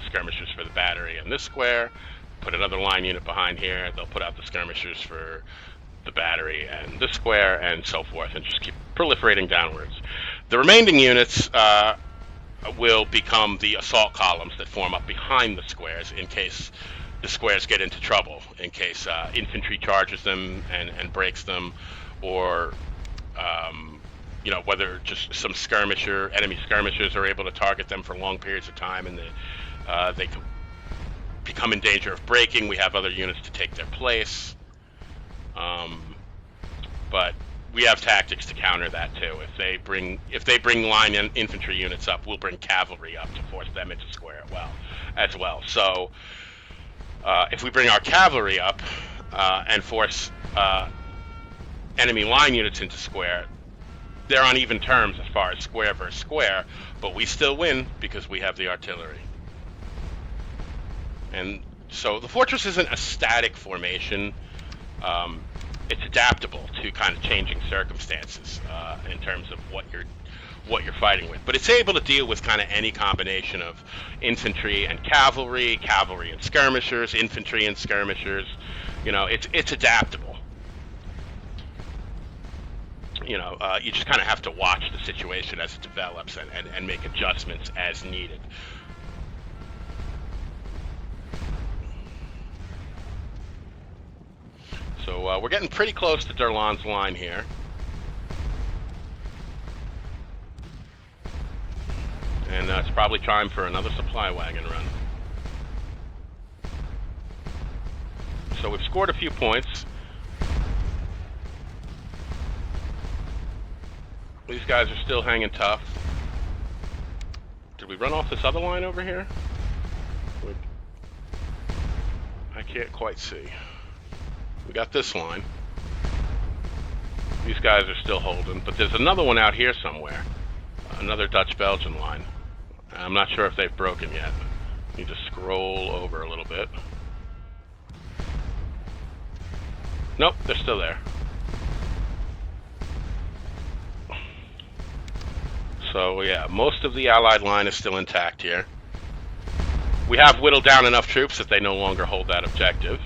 skirmishers for the battery in this square, put another line unit behind here, they'll put out the skirmishers for the battery and this square, and so forth, and just keep proliferating downwards. The remaining units will become the assault columns that form up behind the squares in case the squares get into trouble, in case infantry charges them and breaks them, or whether just some enemy skirmishers are able to target them for long periods of time, and they can become in danger of breaking. We have other units to take their place, but we have tactics to counter that too. If they bring line infantry units up, we'll bring cavalry up to force them into square as well. So if we bring our cavalry up and force enemy line units into square, they're on even terms as far as square versus square, but we still win because we have the artillery. And so the fortress isn't a static formation. It's adaptable to kind of changing circumstances in terms of what you're fighting with. But it's able to deal with kind of any combination of infantry and cavalry and skirmishers, infantry and skirmishers. It's adaptable. You just kind of have to watch the situation as it develops and make adjustments as needed. So we're getting pretty close to Durlan's line here. And it's probably time for another supply wagon run. So we've scored a few points. These guys are still hanging tough. Did we run off this other line over here? I can't quite see. We got this line. These guys are still holding, but there's another one out here somewhere. Another Dutch-Belgian line. I'm not sure if they've broken yet. Need to scroll over a little bit. Nope, they're still there. So yeah, most of the Allied line is still intact here. We have whittled down enough troops that they no longer hold that objective.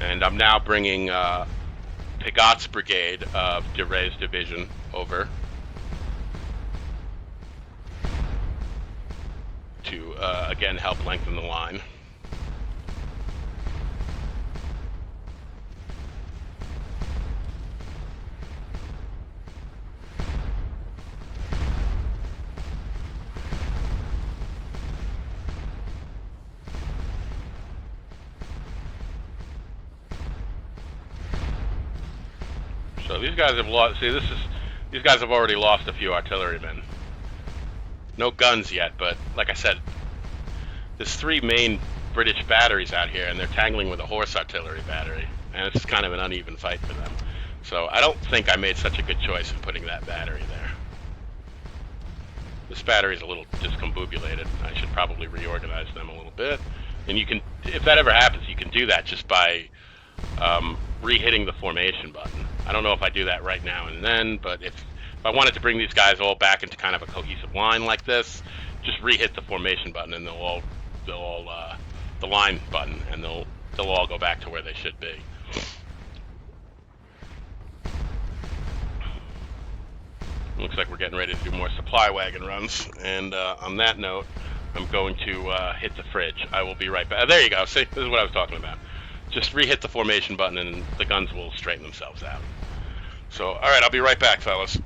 And I'm now bringing Pigot's brigade of de Ray's division over to again help lengthen the line. So these guys have lost. See, these guys have already lost a few artillerymen. No guns yet, but like I said, there's 3 main British batteries out here, and they're tangling with a horse artillery battery, and it's kind of an uneven fight for them. So I don't think I made such a good choice in putting that battery there. This battery is a little discombobulated. I should probably reorganize them a little bit. And you can, if that ever happens, you can do that just by re-hitting the formation button. I don't know if I do that right now and then, but if I wanted to bring these guys all back into kind of a cohesive line like this, just re-hit the formation button, and they'll the line button, and they'll all go back to where they should be. Looks like we're getting ready to do more supply wagon runs, and on that note, I'm going to hit the fridge. I will be right back. There you go. See, this is what I was talking about. Just re-hit the formation button, and the guns will straighten themselves out. So, all right, I'll be right back, fellas.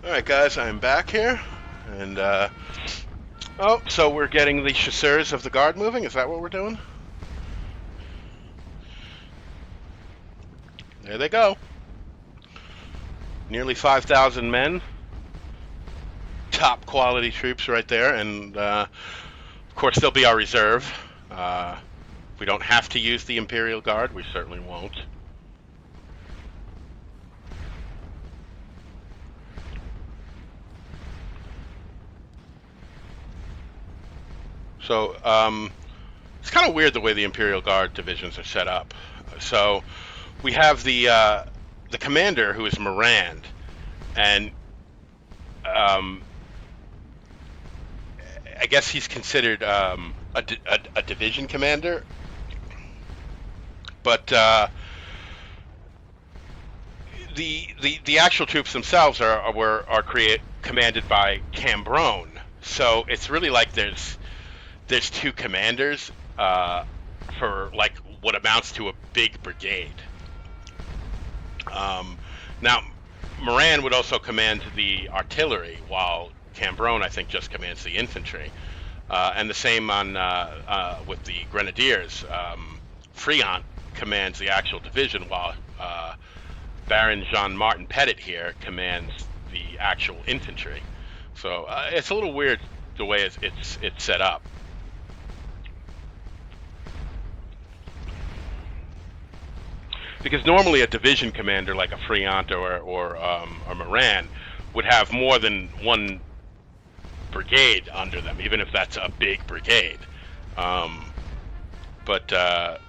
Alright guys, I'm back here, and oh, so we're getting the chasseurs of the guard moving, is that what we're doing? There they go. Nearly 5,000 men. Top quality troops right there, and of course they'll be our reserve. If we don't have to use the Imperial Guard, we certainly won't. So, it's kind of weird the way the Imperial Guard divisions are set up. So, we have the commander, who is Morand, and I guess he's considered a division commander, but the actual troops themselves are commanded by Cambronne. So it's really like there's two commanders for like what amounts to a big brigade. Now, Moran would also command the artillery, while Cambronne, I think, just commands the infantry. And the same on with the grenadiers. Friant commands the actual division, while Baron Jean-Martin Petit here commands the actual infantry. So it's a little weird the way it's set up. Because normally a division commander like a Friant or Moran would have more than one brigade under them, even if that's a big brigade. But the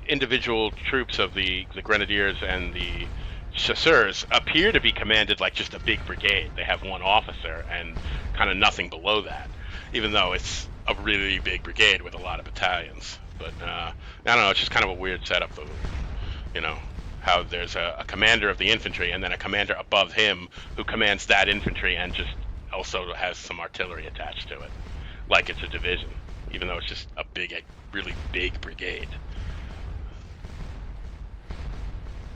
individual troops of the grenadiers and the chasseurs appear to be commanded like just a big brigade. They have one officer and kind of nothing below that, even though it's a really big brigade with a lot of battalions. But I don't know, it's just kind of a weird setup, you know, how there's a commander of the infantry and then a commander above him who commands that infantry and just also has some artillery attached to it, like it's a division, even though it's just a really big brigade.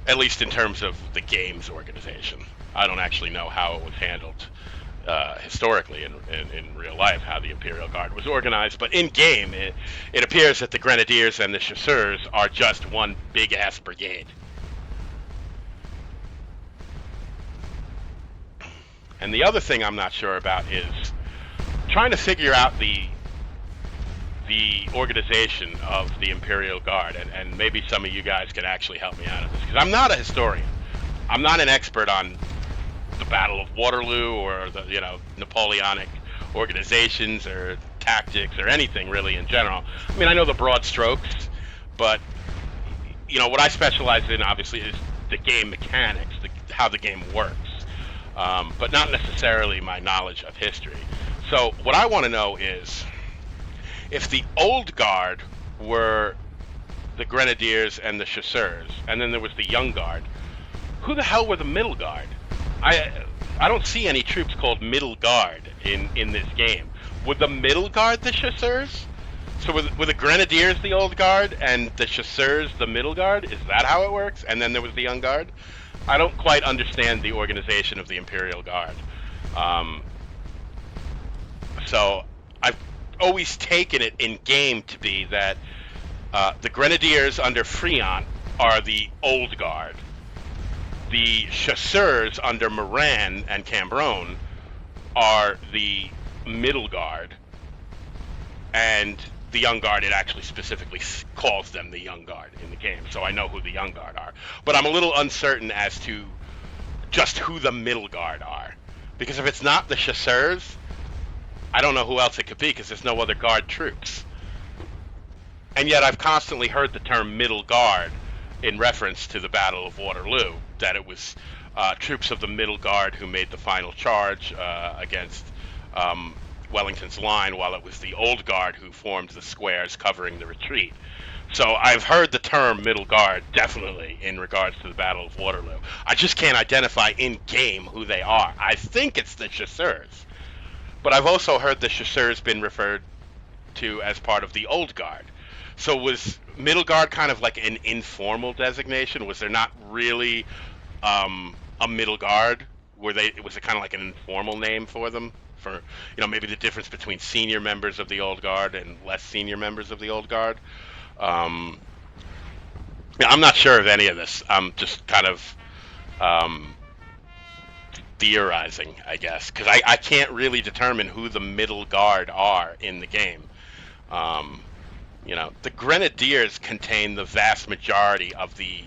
At least in terms of the game's organization. I don't actually know how it was handled historically in real life, how the Imperial Guard was organized, but in game it appears that the grenadiers and the chasseurs are just one big ass brigade. And the other thing I'm not sure about is trying to figure out the organization of the Imperial Guard, and maybe some of you guys can actually help me out of this, because I'm not a historian. I'm not an expert on the Battle of Waterloo or the Napoleonic organizations or tactics or anything really in general. I mean, I know the broad strokes, but what I specialize in obviously is the game mechanics, how the game works, but not necessarily my knowledge of history. So what I want to know is, if the old guard were the grenadiers and the chasseurs, and then there was the young guard, who the hell were the middle guard? I don't see any troops called middle guard in this game. Were the middle guard the chasseurs? So were the grenadiers the old guard and the chasseurs the middle guard? Is that how it works? And then there was the young guard? I don't quite understand the organization of the Imperial Guard. So I've always taken it in game to be that the grenadiers under Friant are the old guard. The chasseurs under Moran and Cambronne are the middle guard, and the young guard, it actually specifically calls them the young guard in the game, so I know who the young guard are. But I'm a little uncertain as to just who the middle guard are, because if it's not the chasseurs, I don't know who else it could be, because there's no other guard troops. And yet I've constantly heard the term middle guard in reference to the Battle of Waterloo, that it was troops of the middle guard who made the final charge against Wellington's line, while it was the old guard who formed the squares covering the retreat. So I've heard the term middle guard definitely in regards to the Battle of Waterloo. I just can't identify in game who they are. I think it's the chasseurs, but I've also heard the chasseurs been referred to as part of the old guard. So was middle guard kind of like an informal designation? Was there not really a middle guard? Was it kind of like an informal name for them? For maybe the difference between senior members of the old guard and less senior members of the old guard. Um, yeah, I'm not sure of any of this. I'm just kind of um, theorizing, I guess, because I can't really determine who the middle guard are in the game. Um, the Grenadiers contain the vast majority of the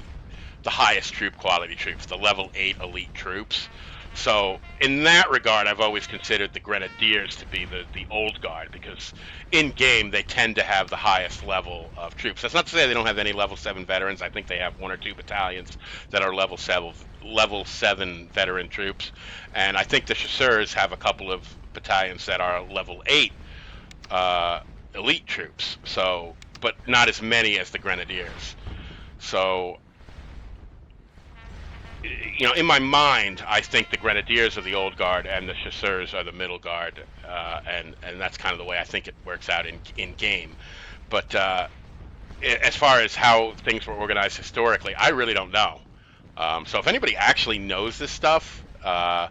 highest troop quality troops, the level 8 elite troops. So in that regard, I've always considered the Grenadiers to be the old guard, because in game they tend to have the highest level of troops. That's not to say they don't have any level 7 veterans. I think they have one or two battalions that are level 7 veteran troops, and I think the Chasseurs have a couple of battalions that are level 8 elite troops. So, but not as many as the Grenadiers. So in my mind, I think the Grenadiers are the old guard and the Chasseurs are the middle guard, and that's kind of the way I think it works out in game. But as far as how things were organized historically, I really don't know. So if anybody actually knows this stuff, I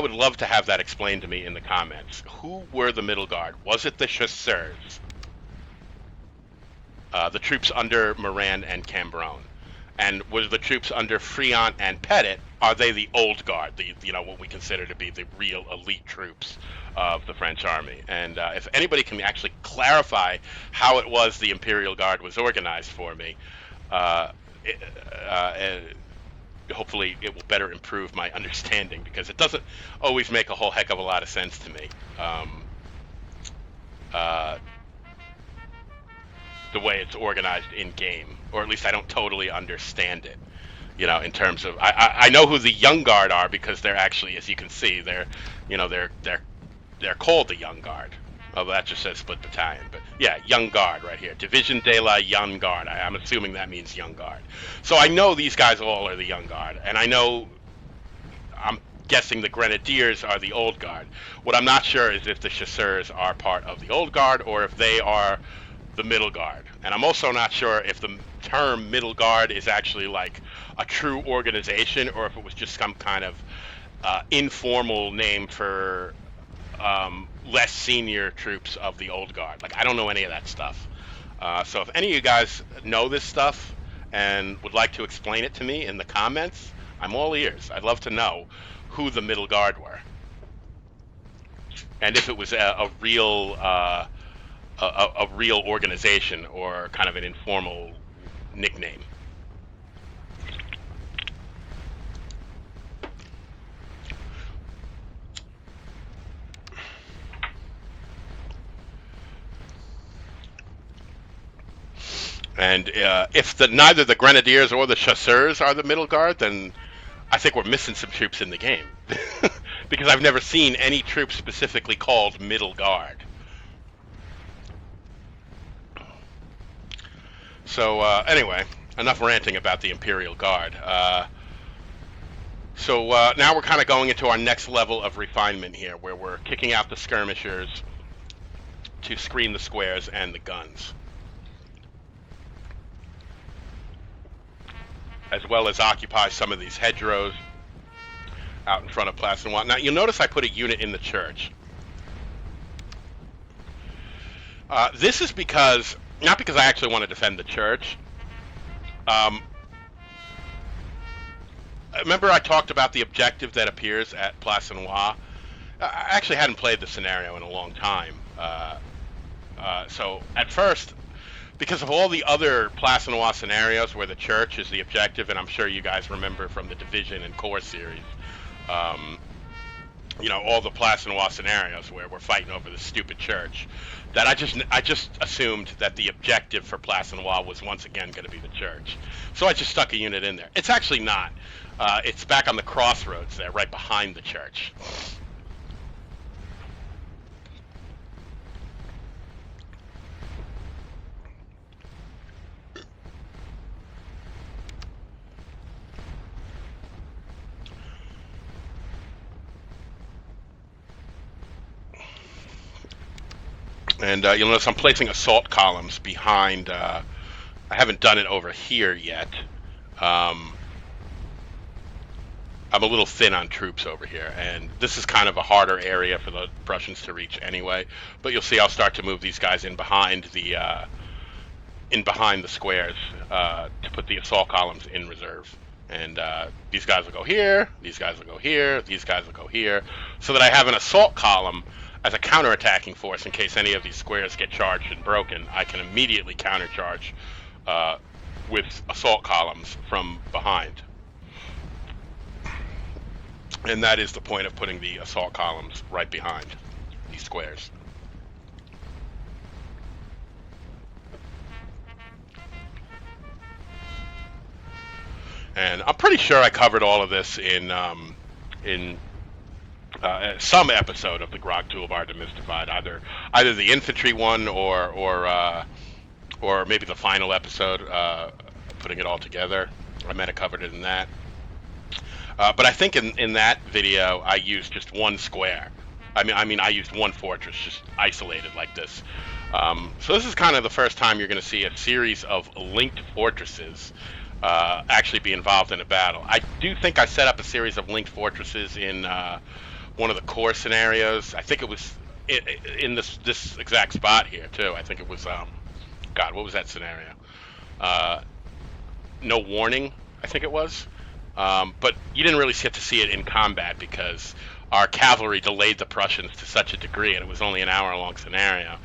would love to have that explained to me in the comments. Who were the middle guard? Was it the Chasseurs, the troops under Moran and Cambronne? And was the troops under Friant and Petit, are they the old guard, what we consider to be the real elite troops of the French army? And if anybody can actually clarify how it was the Imperial Guard was organized for me, hopefully it will better improve my understanding, because it doesn't always make a whole heck of a lot of sense to me. The way it's organized in game, or at least I don't totally understand it. In terms of, I know who the Young Guard are, because they're actually, as you can see, they're called the Young Guard. Oh, that just says split battalion, but yeah, Young Guard right here, Division de la Young Guard. I'm assuming that means Young Guard. So I know these guys all are the Young Guard, and I'm guessing the Grenadiers are the old guard. What I'm not sure is if the Chasseurs are part of the old guard, or if they are the middle guard. And I'm also not sure if the term middle guard is actually like a true organization, or if it was just some kind of informal name for less senior troops of the old guard. Like, I don't know any of that stuff. So if any of you guys know this stuff and would like to explain it to me in the comments, I'm all ears. I'd love to know who the middle guard were, and if it was a real organization, or kind of an informal nickname. And if neither the Grenadiers or the Chasseurs are the middle guard, then I think we're missing some troops in the game, because I've never seen any troops specifically called middle guard. So anyway, enough ranting about the Imperial Guard. So now we're kind of going into our next level of refinement here, where we're kicking out the skirmishers to screen the squares and the guns, as well as occupy some of these hedgerows out in front of Place Noire. Now you'll notice I put a unit in the church. This is not because I actually want to defend the church. Remember I talked about the objective that appears at Place Noire? I actually hadn't played the scenario in a long time. So at first, because of all the other Place Noire scenarios where the church is the objective, and I'm sure you guys remember from the Division and Core series, all the Place Noire scenarios where we're fighting over the stupid church, that I just assumed that the objective for Place Noire was once again going to be the church. So I just stuck a unit in there. It's actually not. It's back on the crossroads there, right behind the church. And you'll notice I'm placing assault columns behind. I haven't done it over here yet. I'm a little thin on troops over here, and this is kind of a harder area for the Prussians to reach anyway. But you'll see I'll start to move these guys in behind the squares to put the assault columns in reserve. And these guys will go here, these guys will go here, these guys will go here, so that I have an assault column as a counterattacking force in case any of these squares get charged and broken. I can immediately countercharge with assault columns from behind. And that is the point of putting the assault columns right behind these squares. And I'm pretty sure I covered all of this in some episode of the Grog Toolbar Demystified, either the infantry one or maybe the final episode, putting it all together. I might have covered it in that. But I think in that video I used just one square. I mean I used one fortress just isolated like this. So this is kind of the first time you're going to see a series of linked fortresses actually be involved in a battle. I do think I set up a series of linked fortresses in one of the core scenarios. I think it was in this exact spot here too. I think it was God, what was that scenario? No Warning, I think it was. But you didn't really get to see it in combat because our cavalry delayed the Prussians to such a degree, and it was only an hour-long scenario,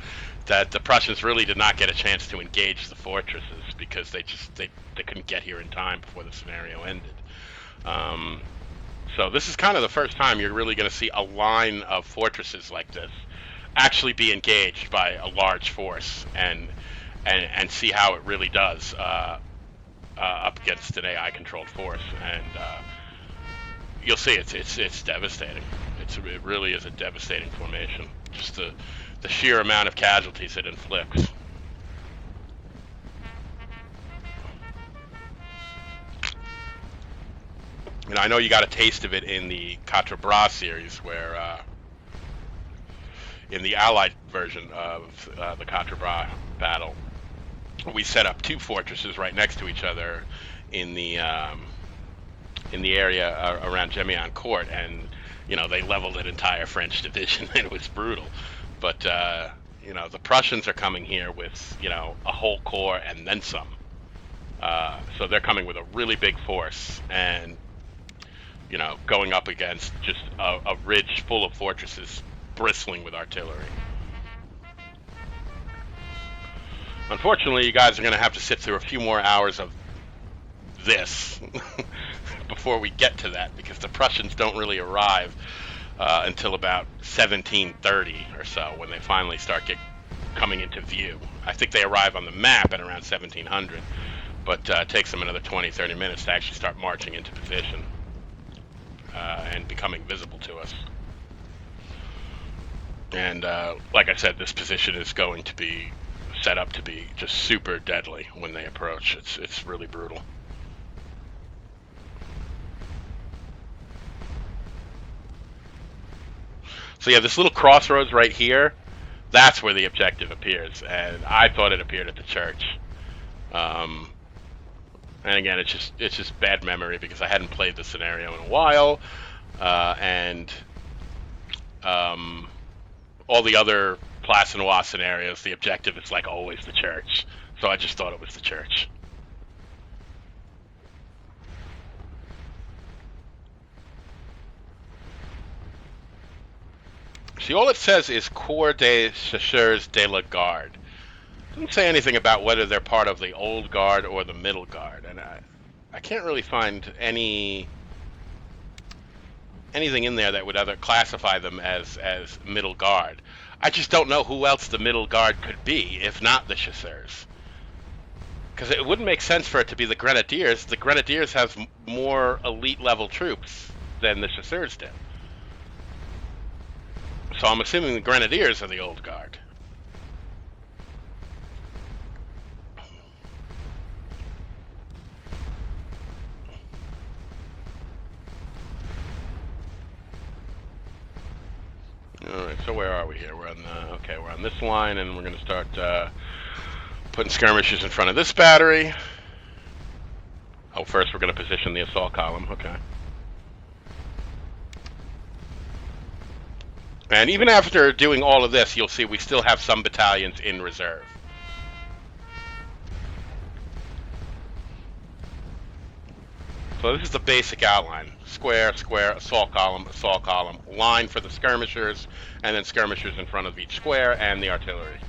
that the Prussians really did not get a chance to engage the fortresses because they couldn't get here in time before the scenario ended. So this is kind of the first time you're really going to see a line of fortresses like this actually be engaged by a large force and see how it really does up against an AI-controlled force. And you'll see it's devastating. It really is a devastating formation. Just the sheer amount of casualties it inflicts. And I know you got a taste of it in the Quatre Bras series, where in the Allied version of the Quatre Bras battle, we set up two fortresses right next to each other in the area around Gemion Court, and they leveled an entire French division, and it was brutal. But the Prussians are coming here with a whole corps and then some. So they're coming with a really big force, and going up against just a ridge full of fortresses bristling with artillery. Unfortunately, you guys are going to have to sit through a few more hours of this before we get to that, because the Prussians don't really arrive until about 1730 or so, when they finally start coming into view. I think they arrive on the map at around 1700, but it takes them another 20-30 minutes to actually start marching into position and becoming visible to us. And like I said, this position is going to be set up to be just super deadly when they approach. It's really brutal. So yeah, this little crossroads right here, that's where the objective appears, and I thought it appeared at the church. And again, it's just bad memory because I hadn't played the scenario in a while, and all the other Place Noire scenarios, the objective is like always the church. So I just thought it was the church. See, all it says is Corps des Chasseurs de la Garde. It doesn't say anything about whether they're part of the Old Guard or the Middle Guard, and I can't really find anything in there that would either classify them as Middle Guard. I just don't know who else the Middle Guard could be, if not the Chasseurs. Because it wouldn't make sense for it to be the Grenadiers. The Grenadiers have more elite level troops than the Chasseurs do. So I'm assuming the Grenadiers are the Old Guard. Alright, so where are we here? We're on this line, and we're going to start putting skirmishers in front of this battery. Oh, first we're going to position the assault column. Okay. And even after doing all of this, you'll see we still have some battalions in reserve. So this is the basic outline. Square, square, assault column, line for the skirmishers, and then skirmishers in front of each square, and the artillery.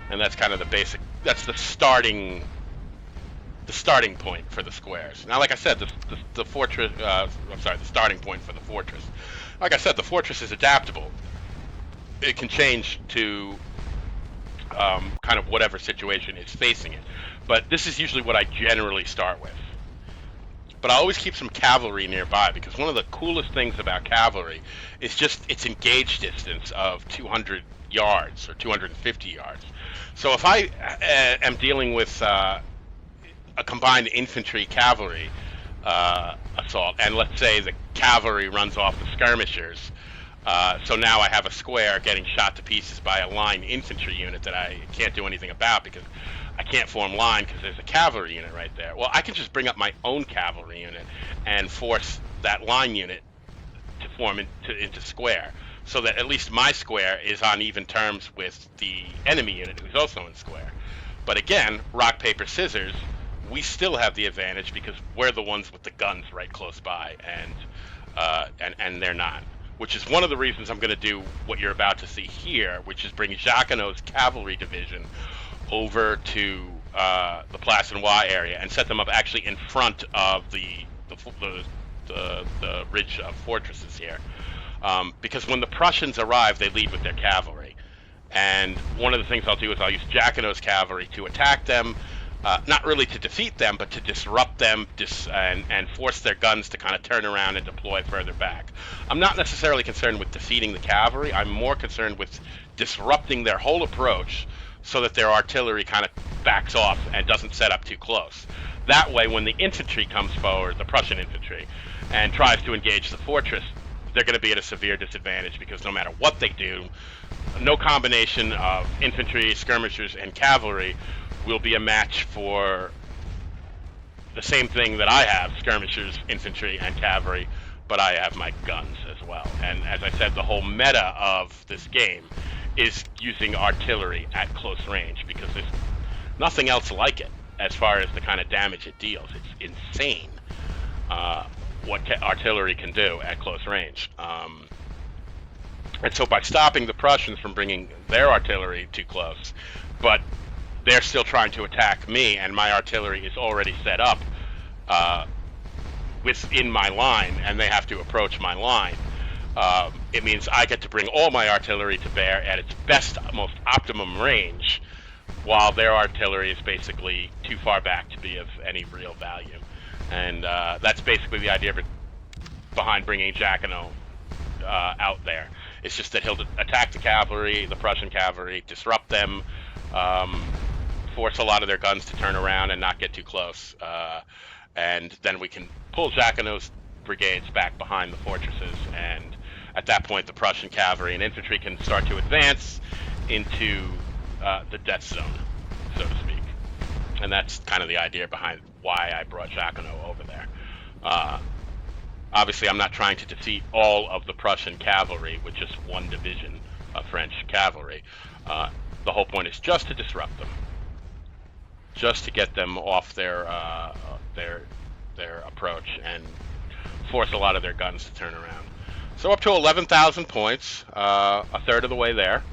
And that's kind of the basic, that's the starting point for the squares. Now, like I said, the fortress, the starting point for the fortress. Like I said, the fortress is adaptable. It can change to kind of whatever situation is facing it. But this is usually what I generally start with. But I always keep some cavalry nearby, because one of the coolest things about cavalry is just its engage distance of 200 yards or 250 yards. So if I am dealing with a combined infantry cavalry assault, and let's say the cavalry runs off the skirmishers, so now I have a square getting shot to pieces by a line infantry unit that I can't do anything about because I can't form line because there's a cavalry unit right there. Well, I can just bring up my own cavalry unit and force that line unit to form into square, so that at least my square is on even terms with the enemy unit who's also in square. But again, rock, paper, scissors, we still have the advantage because we're the ones with the guns right close by, and they're not. Which is one of the reasons I'm going to do what you're about to see here, which is bring Jacquinot's cavalry division over to the Place and Noir area and set them up actually in front of the ridge of fortresses here. Because when the Prussians arrive, they lead with their cavalry. And one of the things I'll do is I'll use Jacquinot's cavalry to attack them, not really to defeat them, but to disrupt them and force their guns to kind of turn around and deploy further back. I'm not necessarily concerned with defeating the cavalry. I'm more concerned with disrupting their whole approach so that their artillery kind of backs off and doesn't set up too close. That way, when the infantry comes forward, the Prussian infantry, and tries to engage the fortress, they're going to be at a severe disadvantage, because no matter what they do, no combination of infantry, skirmishers, and cavalry will be a match for the same thing that I have, skirmishers, infantry, and cavalry, but I have my guns as well. And as I said, the whole meta of this game is using artillery at close range, because there's nothing else like it as far as the kind of damage it deals. It's insane what artillery can do at close range. And so by stopping the Prussians from bringing their artillery too close, but they're still trying to attack me, and my artillery is already set up within my line, and they have to approach my line, it means I get to bring all my artillery to bear at its best, most optimum range, while their artillery is basically too far back to be of any real value. And that's basically the idea behind bringing Jacquinot out there. It's just that he'll attack the cavalry, the Prussian cavalry, disrupt them, force a lot of their guns to turn around and not get too close. And then we can pull Jacquinot's brigades back behind the fortresses, and at that point the Prussian cavalry and infantry can start to advance into the death zone, so to speak. And that's kind of the idea behind why I brought Jacquinot over there. Obviously, I'm not trying to defeat all of the Prussian cavalry with just one division of French cavalry. The whole point is just to disrupt them, just to get them off their approach and force a lot of their guns to turn around. So up to 11,000 points, a third of the way there.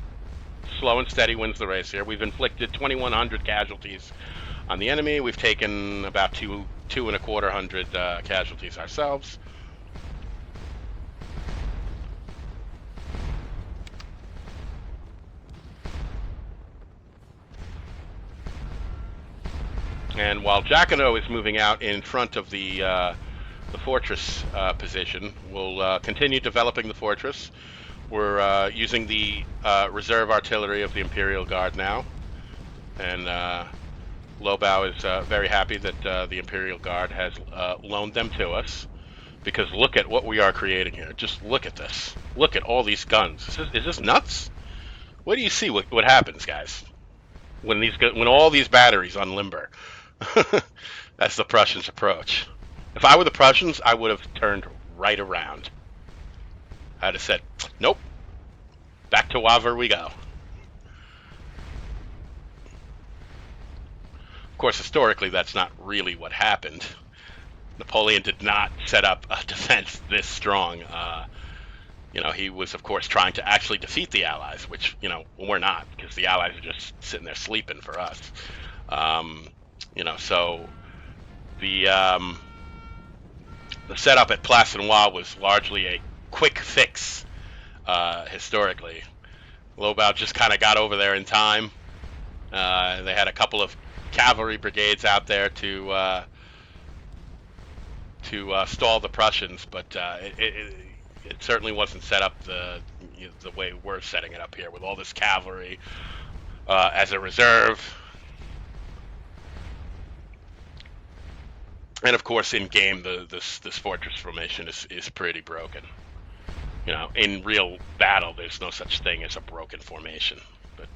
Slow and steady wins the race here. We've inflicted 2,100 casualties on the enemy. We've taken about 2,250 casualties ourselves. And while Jacquinot is moving out in front of the fortress position, we'll continue developing the fortress. We're using the reserve artillery of the Imperial Guard now, and Lobau is very happy that the Imperial Guard has loaned them to us, because look at what we are creating here. Just look at this. Look at all these guns. Is this nuts? What do you see? What happens, guys, when all these batteries unlimber? That's the Prussians' approach. If I were the Prussians, I would have turned right around. I'd have said, nope, Back to Wavre we go. Of course, historically, that's not really what happened. Napoleon did not set up a defense this strong. He was, of course, trying to actually defeat the Allies, which, we're not, because the Allies are just sitting there sleeping for us. So the setup at Plassenois was largely a quick fix historically. Lobau just kind of got over there in time. They had a couple of cavalry brigades out there to stall the Prussians, but it certainly wasn't set up the way we're setting it up here with all this cavalry as a reserve. And of course, in game, this fortress formation is pretty broken. In real battle, there's no such thing as a broken formation. But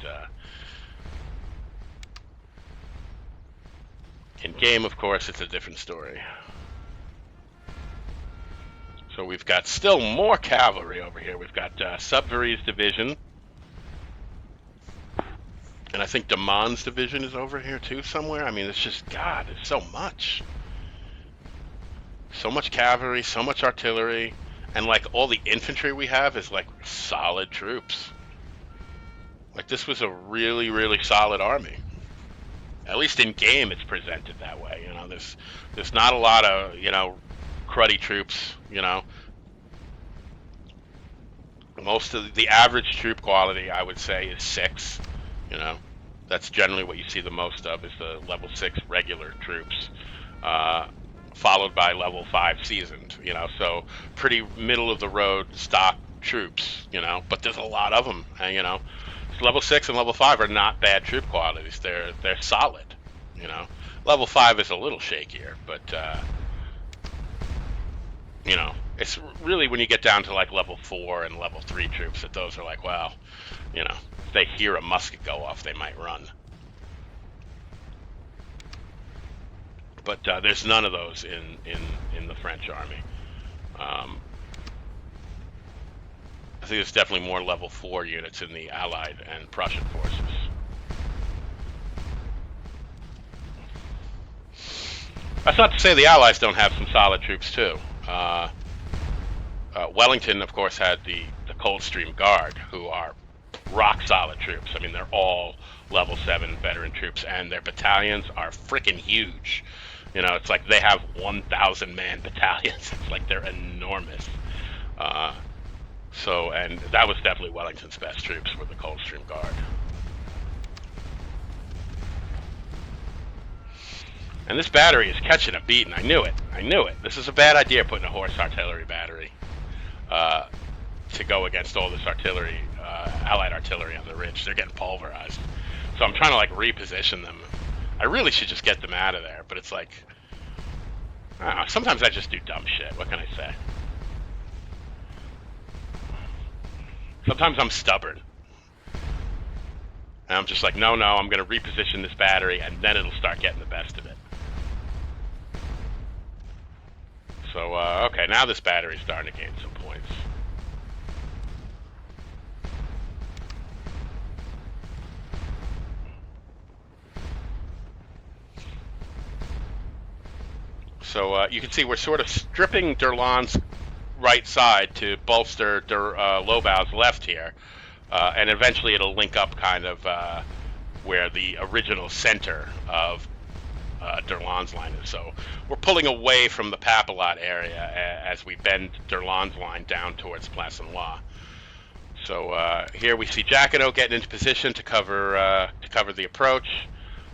in game, of course, it's a different story. So we've got still more cavalry over here. We've got Subvery's division. And I think Damon's division is over here too somewhere. I mean, it's just, God, there's so much. So much cavalry, so much artillery. And like all the infantry we have is like solid troops. Like this was a really, really solid army. At least in game it's presented that way. There's not a lot of, cruddy troops, Most of the average troop quality, I would say, is 6. That's generally what you see the most of, is the level 6 regular troops, followed by level 5 seasoned, so pretty middle of the road stock troops, but there's a lot of them, and, level 6 and level 5 are not bad troop qualities. They're solid, Level 5 is a little shakier, but, it's really when you get down to like level 4 and level 3 troops that those are like, wow, if they hear a musket go off, they might run. But there's none of those in the French army. I think there's definitely more level 4 units in the Allied and Prussian forces. That's not to say the Allies don't have some solid troops too. Wellington, of course, had the Coldstream Guard, who are rock solid troops. I mean, they're all level 7 veteran troops, and their battalions are freaking huge. It's like they have 1,000 man battalions. It's like they're enormous. And that was definitely Wellington's best troops, were the Coldstream Guard. And this battery is catching a beating. I knew it. This is a bad idea, putting a horse artillery battery to go against all this artillery, Allied artillery on the ridge. They're getting pulverized. So I'm trying to like reposition them. I really should just get them out of there, but it's like, I don't know, sometimes I just do dumb shit. What can I say? Sometimes I'm stubborn. And I'm just like, no, I'm going to reposition this battery, and then it'll start getting the best of it. So, okay, now this battery's starting to gain some points. So you can see we're sort of stripping Durland's right side to bolster Lobau's left here. And eventually it'll link up kind of where the original center of Durland's line is. So we're pulling away from the Papillote area as we bend Durland's line down towards Plassenois. So here we see Jacquinot getting into position to cover the approach.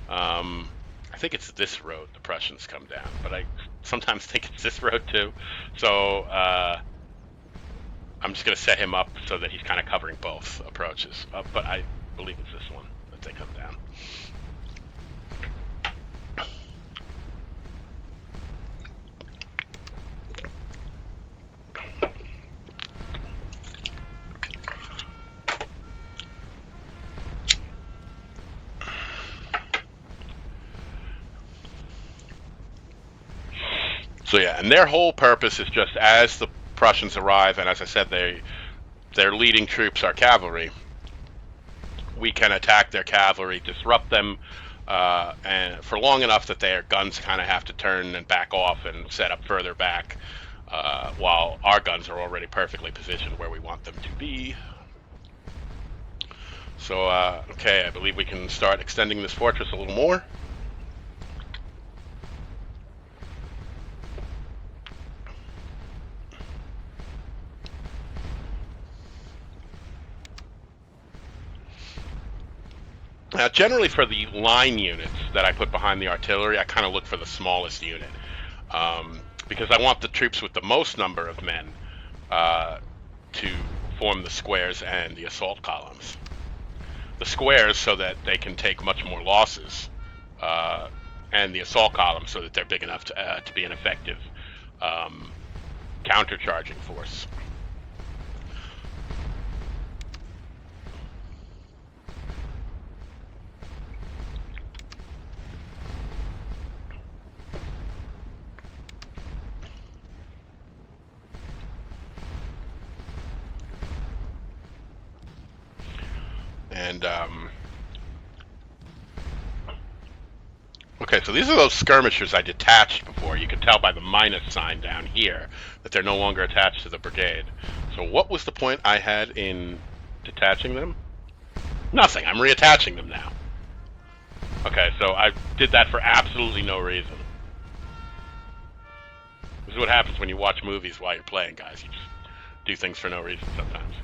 I think it's this road the Prussians come down, but I sometimes think it's this road too. So I'm just going to set him up so that he's kind of covering both approaches. But I believe it's this one that they come down. So yeah, and their whole purpose is just as the Prussians arrive, and as I said, they their leading troops are cavalry, we can attack their cavalry, disrupt them, and for long enough that their guns kind of have to turn and back off and set up further back, while our guns are already perfectly positioned where we want them to be. So, okay, I believe we can start extending this fortress a little more. Now, generally for the line units that I put behind the artillery, I kind of look for the smallest unit, because I want the troops with the most number of men to form the squares and the assault columns. The squares so that they can take much more losses, and the assault columns so that they're big enough to be an effective countercharging force. And okay, so these are those skirmishers I detached before. You can tell by the minus sign down here that they're no longer attached to the brigade. So what was the point I had in detaching them? Nothing. I'm reattaching them now. Okay, so I did that for absolutely no reason. This is what happens when you watch movies while you're playing, guys. You just do things for no reason sometimes.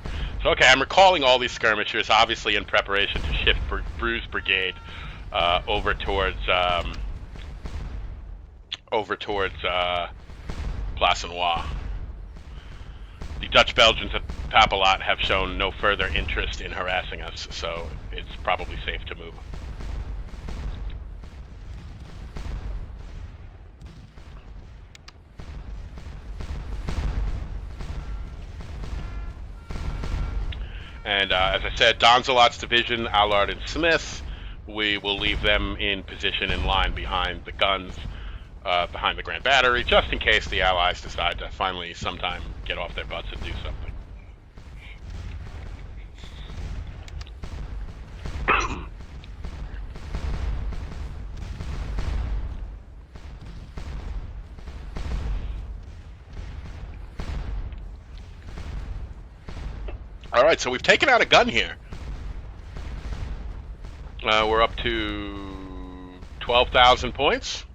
So, okay, I'm recalling all these skirmishers, obviously in preparation to shift Bruce Brigade over towards Plassenois. The Dutch Belgians at Papelotte have shown no further interest in harassing us, so it's probably safe to move. And as I said, Donzelot's division, Allard and Smith, we will leave them in position in line behind the guns, behind the Grand Battery, just in case the Allies decide to finally sometime get off their butts and do something. All right, so we've taken out a gun here. We're up to 12,000 points.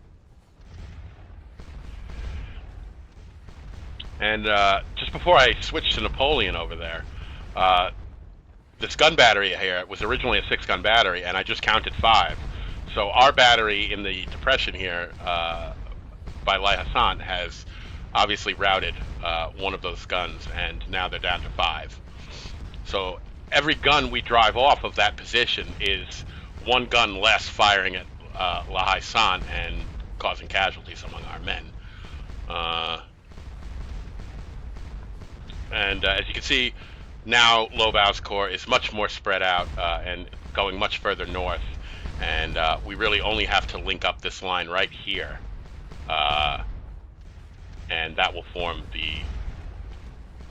And just before I switched to Napoleon over there, this gun battery here was originally a 6-gun battery, and I just counted 5. So our battery in the depression here by La Hassan has obviously routed one of those guns, and now they're down to 5. So every gun we drive off of that position is one gun less firing at La Hassan and causing casualties among our men. And as you can see, now Lobau's corps is much more spread out and going much further north. And we really only have to link up this line right here. And that will form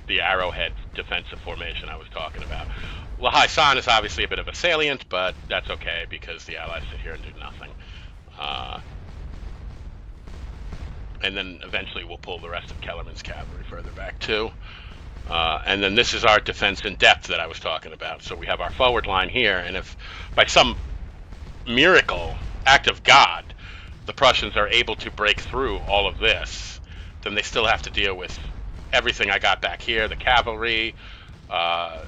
the arrowhead defensive formation I was talking about. La Hassan is obviously a bit of a salient, but that's okay because the Allies sit here and do nothing. And then eventually we'll pull the rest of Kellerman's cavalry further back too. And then this is our defense in depth that I was talking about. So we have our forward line here, and if by some miracle, act of God, the Prussians are able to break through all of this, then they still have to deal with everything I got back here, the cavalry,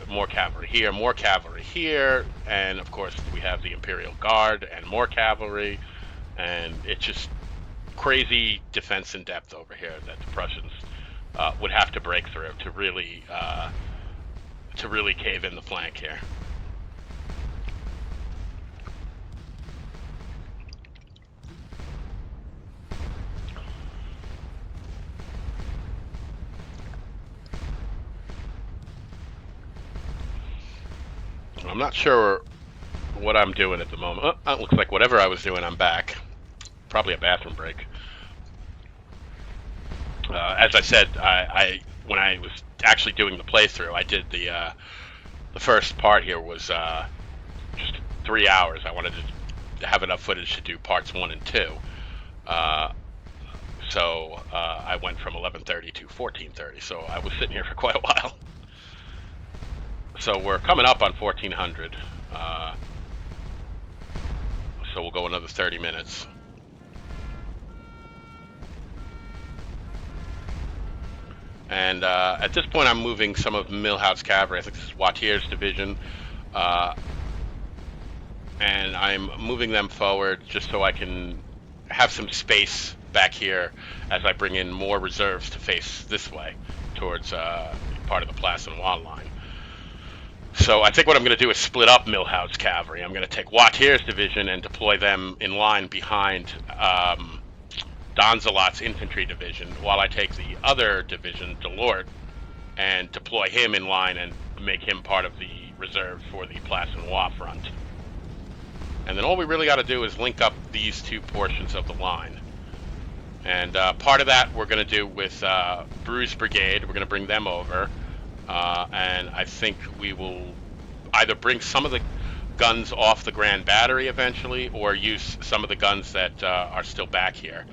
more cavalry here, and of course we have the Imperial Guard and more cavalry, and it's just crazy defense in depth over here that the Prussians would have to break through to really cave in the flank here. I'm not sure what I'm doing at the moment. Oh, it looks like whatever I was doing, I'm back. Probably a bathroom break. As I said, when I was actually doing the playthrough. I did the first part here was just 3 hours. I wanted to have enough footage to do parts 1 and 2. So I went from 11:30 to 14:30. So I was sitting here for quite a while. So we're coming up on 1400. So we'll go another 30 minutes. And at this point, I'm moving some of Milhaud's Cavalry. I think this is Watier's division. And I'm moving them forward just so I can have some space back here as I bring in more reserves to face this way towards part of the Plassenois line. So I think what I'm going to do is split up Milhaud's Cavalry. I'm going to take Watier's division and deploy them in line behind Donzelot's infantry division, while I take the other division, Delort, and deploy him in line and make him part of the reserve for the Plassenois front. And then all we really got to do is link up these two portions of the line. And part of that we're going to do with Bruce Brigade. We're going to bring them over. And I think we will either bring some of the guns off the Grand Battery eventually, or use some of the guns that are still back here.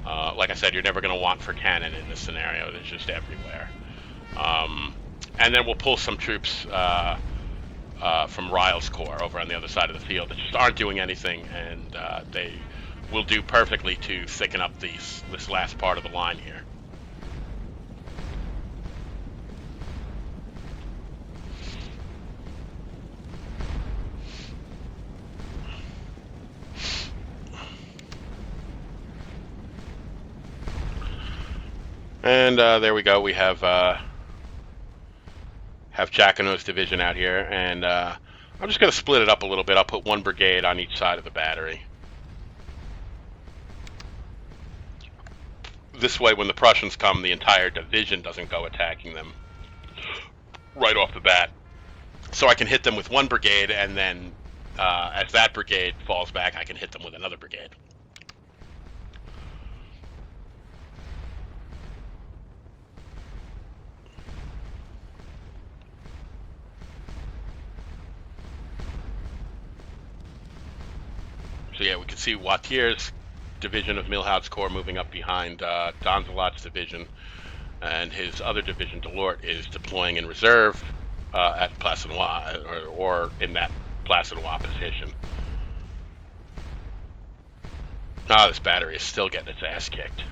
Like I said, you're never going to want for cannon in this scenario. It's just everywhere. And then we'll pull some troops from Ryle's Corps over on the other side of the field that just aren't doing anything, and they will do perfectly to thicken up this last part of the line here. And there we go. We have Jacquinot's division out here, and I'm just going to split it up a little bit. I'll put one brigade on each side of the battery. This way, when the Prussians come, the entire division doesn't go attacking them right off the bat. So I can hit them with one brigade, and then as that brigade falls back, I can hit them with another brigade. So yeah, we can see Watier's division of Milhaud's Corps moving up behind Donzelot's division, and his other division, Delort, is deploying in reserve at Plassenois, or in that Plassenois position. This battery is still getting its ass kicked.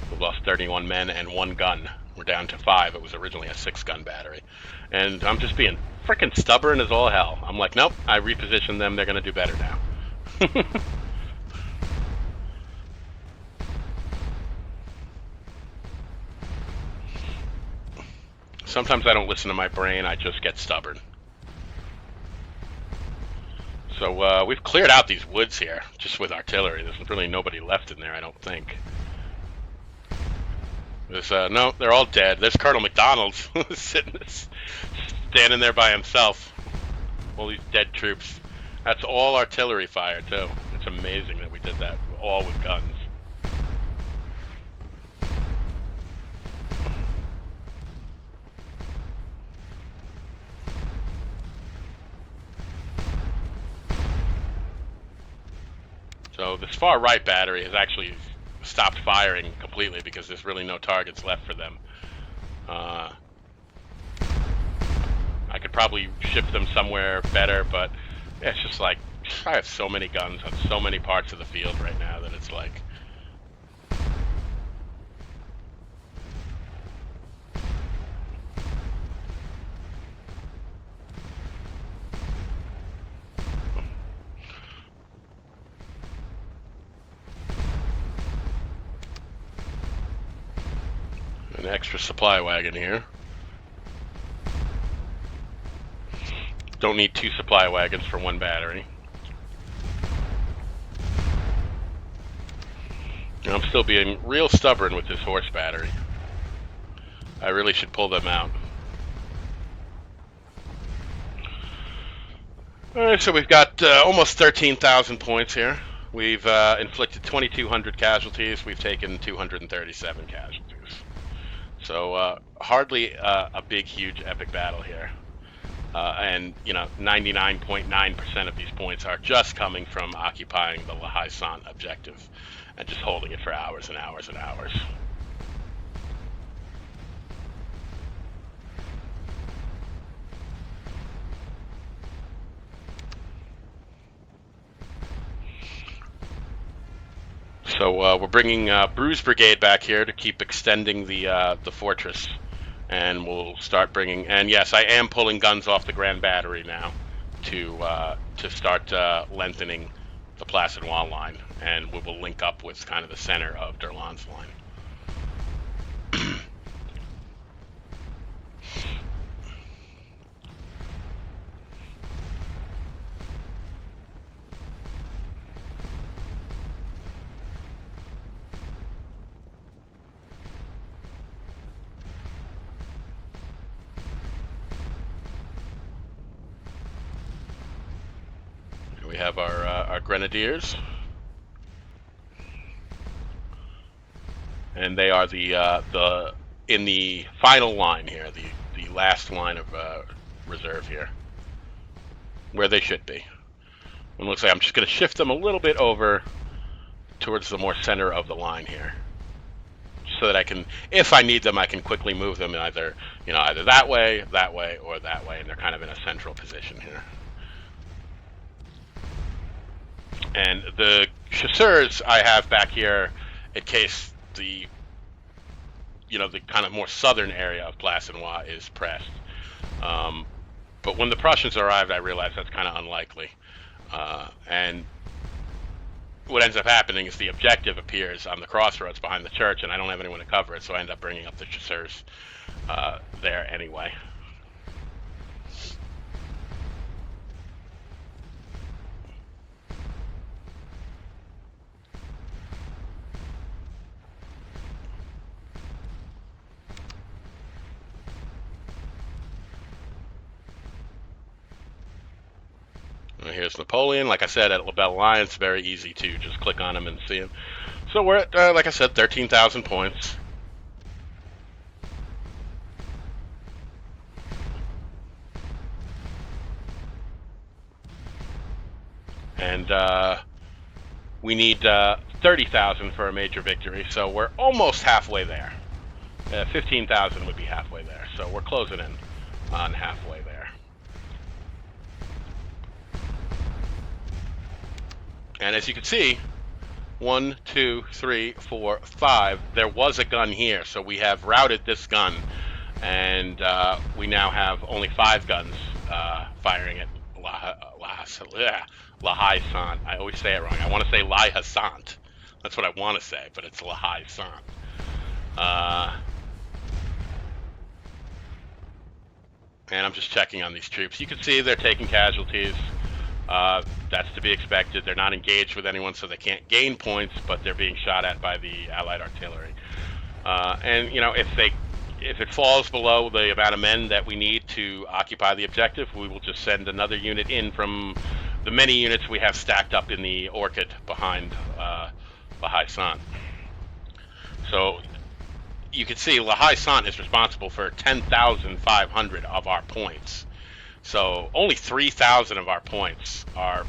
We've lost 31 men and 1 gun. We're down to 5. It was originally a 6-gun battery. And I'm just being freaking stubborn as all hell. I'm like, nope, I repositioned them. They're going to do better now. Sometimes I don't listen to my brain, I just get stubborn. So we've cleared out these woods here, just with artillery. There's really nobody left in there, I don't think. There's, no, they're all dead. There's Colonel McDonald standing there by himself. All these dead troops. That's all artillery fire, too. It's amazing that we did that, all with guns. So this far right battery has actually stopped firing completely because there's really no targets left for them. I could probably ship them somewhere better, but it's just like, I have so many guns on so many parts of the field right now that it's like... An extra supply wagon here. Don't need 2 supply wagons for 1 battery. And I'm still being real stubborn with this horse battery. I really should pull them out. Alright, so we've got almost 13,000 points here. We've inflicted 2,200 casualties. We've taken 237 casualties. So hardly a big, huge, epic battle here. And, 99.9% of these points are just coming from occupying the La Haye Sainte objective and just holding it for hours and hours and hours. So we're bringing Bruce Brigade back here to keep extending the fortress, and we'll start bringing. And yes, I am pulling guns off the Grand Battery now to start lengthening the Placid-Wall line, and we will link up with kind of the center of Derlan's line. We have our Grenadiers, and they are the in the final line here, the last line of reserve here, where they should be. It looks like I'm just going to shift them a little bit over towards the more center of the line here, so that I can, if I need them, I can quickly move them either that way, or that way, and they're kind of in a central position here. And the chasseurs I have back here in case the kind of more southern area of Placid-Wall is pressed. But when the Prussians arrived, I realized that's kind of unlikely. And what ends up happening is the objective appears on the crossroads behind the church, and I don't have anyone to cover it, so I end up bringing up the chasseurs there anyway. Here's Napoleon. Like I said, at La Belle Alliance, very easy to just click on him and see him. So we're at, like I said, 13,000 points. And we need 30,000 for a major victory, so we're almost halfway there. 15,000 would be halfway there, so we're closing in on halfway there. And as you can see, 1, 2, 3, 4, 5, there was a gun here, so we have routed this gun, and we now have only 5 guns firing at La Haye Sainte. I always say it wrong. I want to say La Haye Sainte. That's what I want to say, but it's La Haye Sainte. And I'm just checking on these troops. You can see they're taking casualties. That's to be expected. They're not engaged with anyone, so they can't gain points, but they're being shot at by the Allied artillery. And if it falls below the amount of men that we need to occupy the objective, we will just send another unit in from the many units we have stacked up in the Orchid behind La Haye Sainte. So you can see La Haye Sainte is responsible for 10,500 of our points. So only 3,000 of our points are,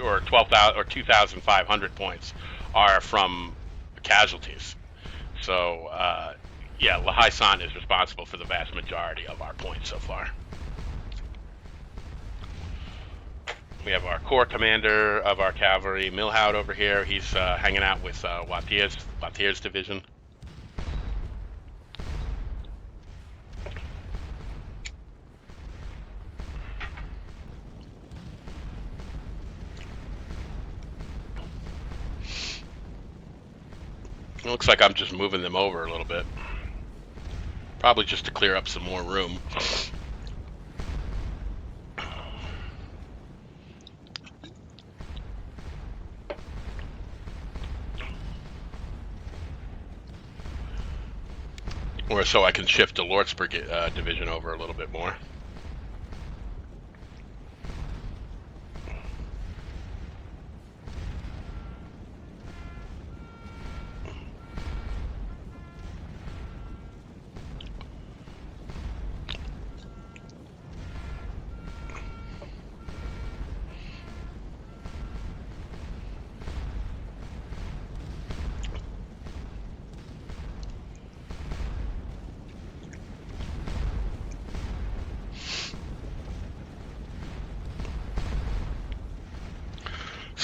or 12,000 or 2,500 points are from casualties. So yeah, La Haye Sainte is responsible for the vast majority of our points so far. We have our corps commander of our cavalry, Milhaud, over here. He's hanging out with Wattier's division. It looks like I'm just moving them over a little bit. Probably just to clear up some more room. Or so I can shift the Lortz division over a little bit more.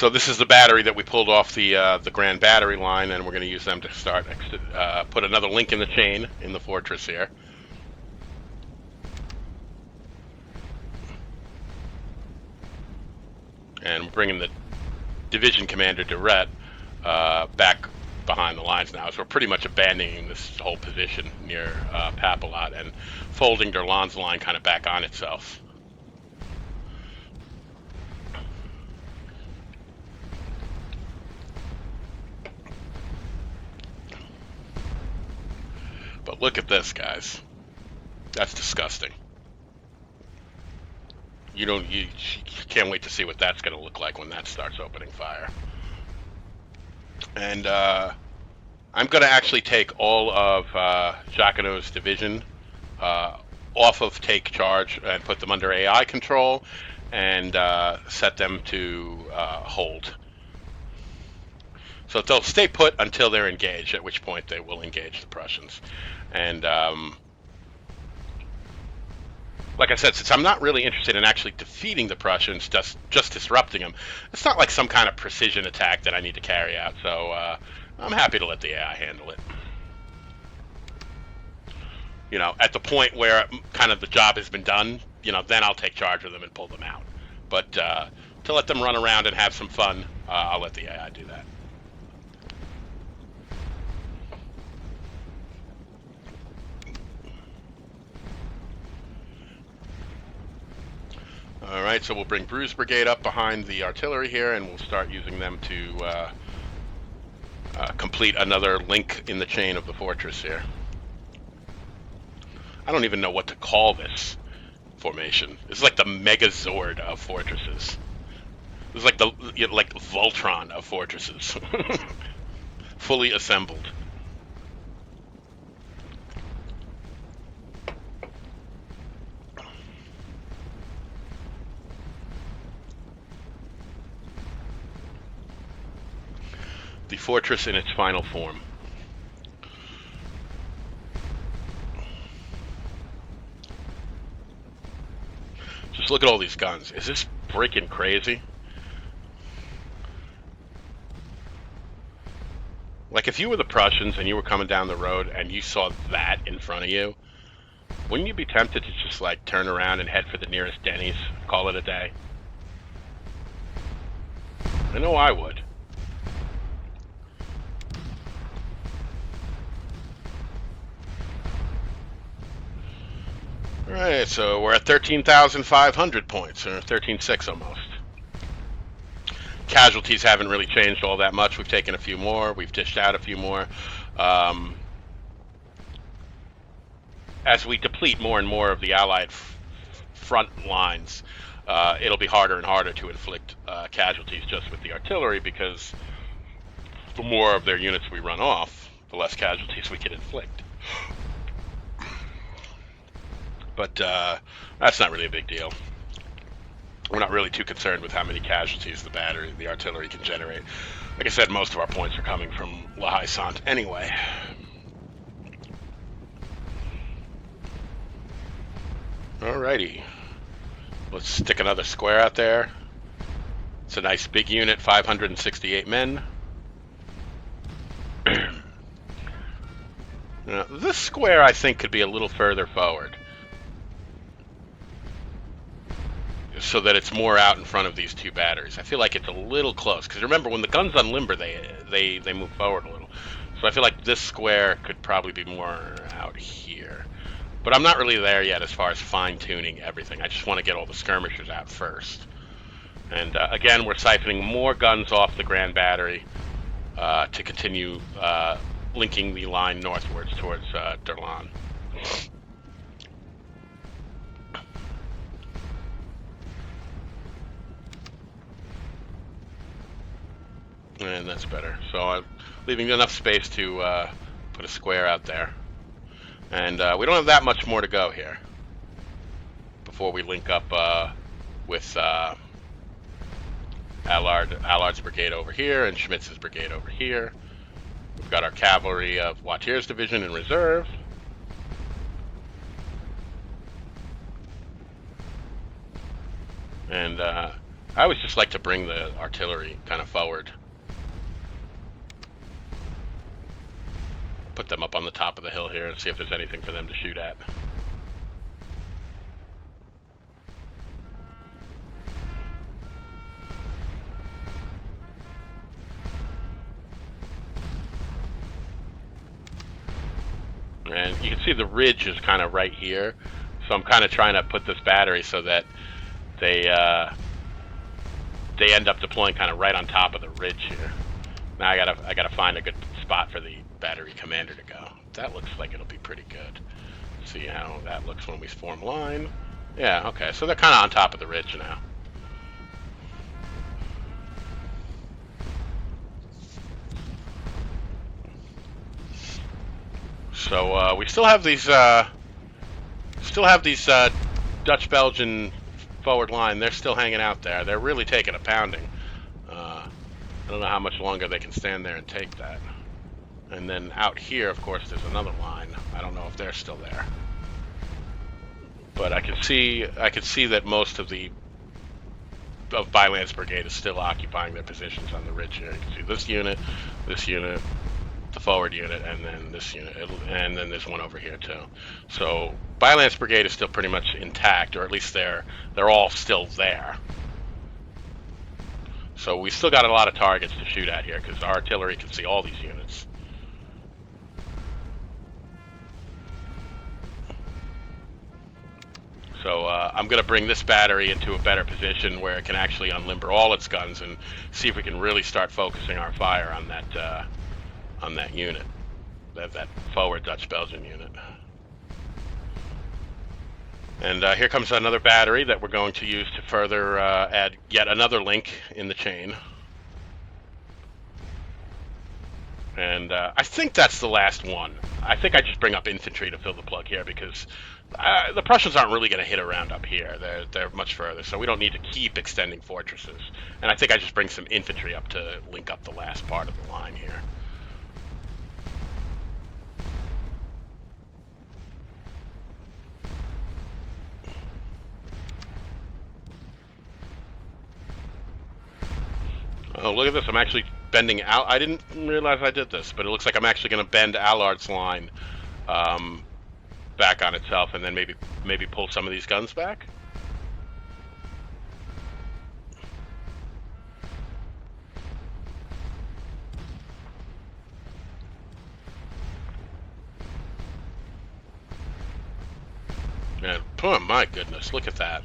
So this is the battery that we pulled off the Grand Battery line, and we're going to use them to start put another link in the chain in the fortress here. And we're bringing the division commander Durret back behind the lines now, so we're pretty much abandoning this whole position near Papilot and folding Durlan's line kind of back on itself. But look at this, guys. That's disgusting. You can't wait to see what that's going to look like when that starts opening fire. And I'm going to actually take all of Jacquinot's division off of take charge and put them under AI control and set them to hold. So they'll stay put until they're engaged, at which point they will engage the Prussians. And like I said, since I'm not really interested in actually defeating the Prussians, just disrupting them, it's not like some kind of precision attack that I need to carry out. So I'm happy to let the AI handle it. You know, at the point where kind of the job has been done, you know, then I'll take charge of them and pull them out. But to let them run around and have some fun, I'll let the AI do that. All right, so we'll bring Bruce Brigade up behind the artillery here, and we'll start using them to complete another link in the chain of the fortress here. I don't even know what to call this formation. It's like the Megazord of fortresses. It's like like Voltron of fortresses, fully assembled. The fortress in its final form. Just look at all these guns. Is this freaking crazy? Like, if you were the Prussians and you were coming down the road and you saw that in front of you, wouldn't you be tempted to just, like, turn around and head for the nearest Denny's, call it a day? I know I would. Alright, so we're at 13,500 points, or 13,600 almost. Casualties haven't really changed all that much. We've taken a few more. We've dished out a few more. As we deplete more and more of the Allied front lines, it'll be harder and harder to inflict casualties just with the artillery, because the more of their units we run off, the less casualties we can inflict. But that's not really a big deal. We're not really too concerned with how many casualties the artillery can generate. Like I said, most of our points are coming from La Haye Sainte anyway. Alrighty. Let's stick another square out there. It's a nice big unit, 568 men. Now, this square, I think, could be a little further forward, so that it's more out in front of these two batteries. I feel like it's a little close, because remember, when the guns unlimber, they move forward a little. So I feel like this square could probably be more out here. But I'm not really there yet as far as fine-tuning everything. I just want to get all the skirmishers out first. And again, we're siphoning more guns off the Grand Battery to continue linking the line northwards towards Durlan. And that's better. So I'm leaving enough space to put a square out there. And we don't have that much more to go here before we link up with Allard's brigade over here and Schmitz's brigade over here. We've got our cavalry of Watier's division in reserve. And I always just like to bring the artillery kind of forward. Put them up on the top of the hill here and see if there's anything for them to shoot at. And you can see the ridge is kind of right here, so I'm kind of trying to put this battery so that they end up deploying kind of right on top of the ridge here. Now I gotta find a good spot for the battery commander to go. That looks like it'll be pretty good. See how that looks when we form line. Yeah, okay, so they're kind of on top of the ridge now. So we still have these Dutch-Belgian forward line. They're still hanging out there. They're really taking a pounding. I don't know how much longer they can stand there and take that. And then out here, of course, there's another line. I don't know if they're still there, but I can see that most of Byland's brigade is still occupying their positions on the ridge here. You can see this unit, the forward unit, and then this unit, and then there's one over here too. So Byland's brigade is still pretty much intact, or at least they're all still there. So we still got a lot of targets to shoot at here because our artillery can see all these units. So I'm going to bring this battery into a better position where it can actually unlimber all its guns and see if we can really start focusing our fire on that unit, that forward Dutch-Belgian unit. And here comes another battery that we're going to use to further add yet another link in the chain. And I think that's the last one. I think I just bring up infantry to fill the plug here because the Prussians aren't really going to hit around up here. They're much further, so we don't need to keep extending fortresses. And I think I just bring some infantry up to link up the last part of the line here. Oh, look at this. I'm actually bending out. I didn't realize I did this, but it looks like I'm actually going to bend Allard's line back on itself and then maybe pull some of these guns back. And oh my goodness, look at that.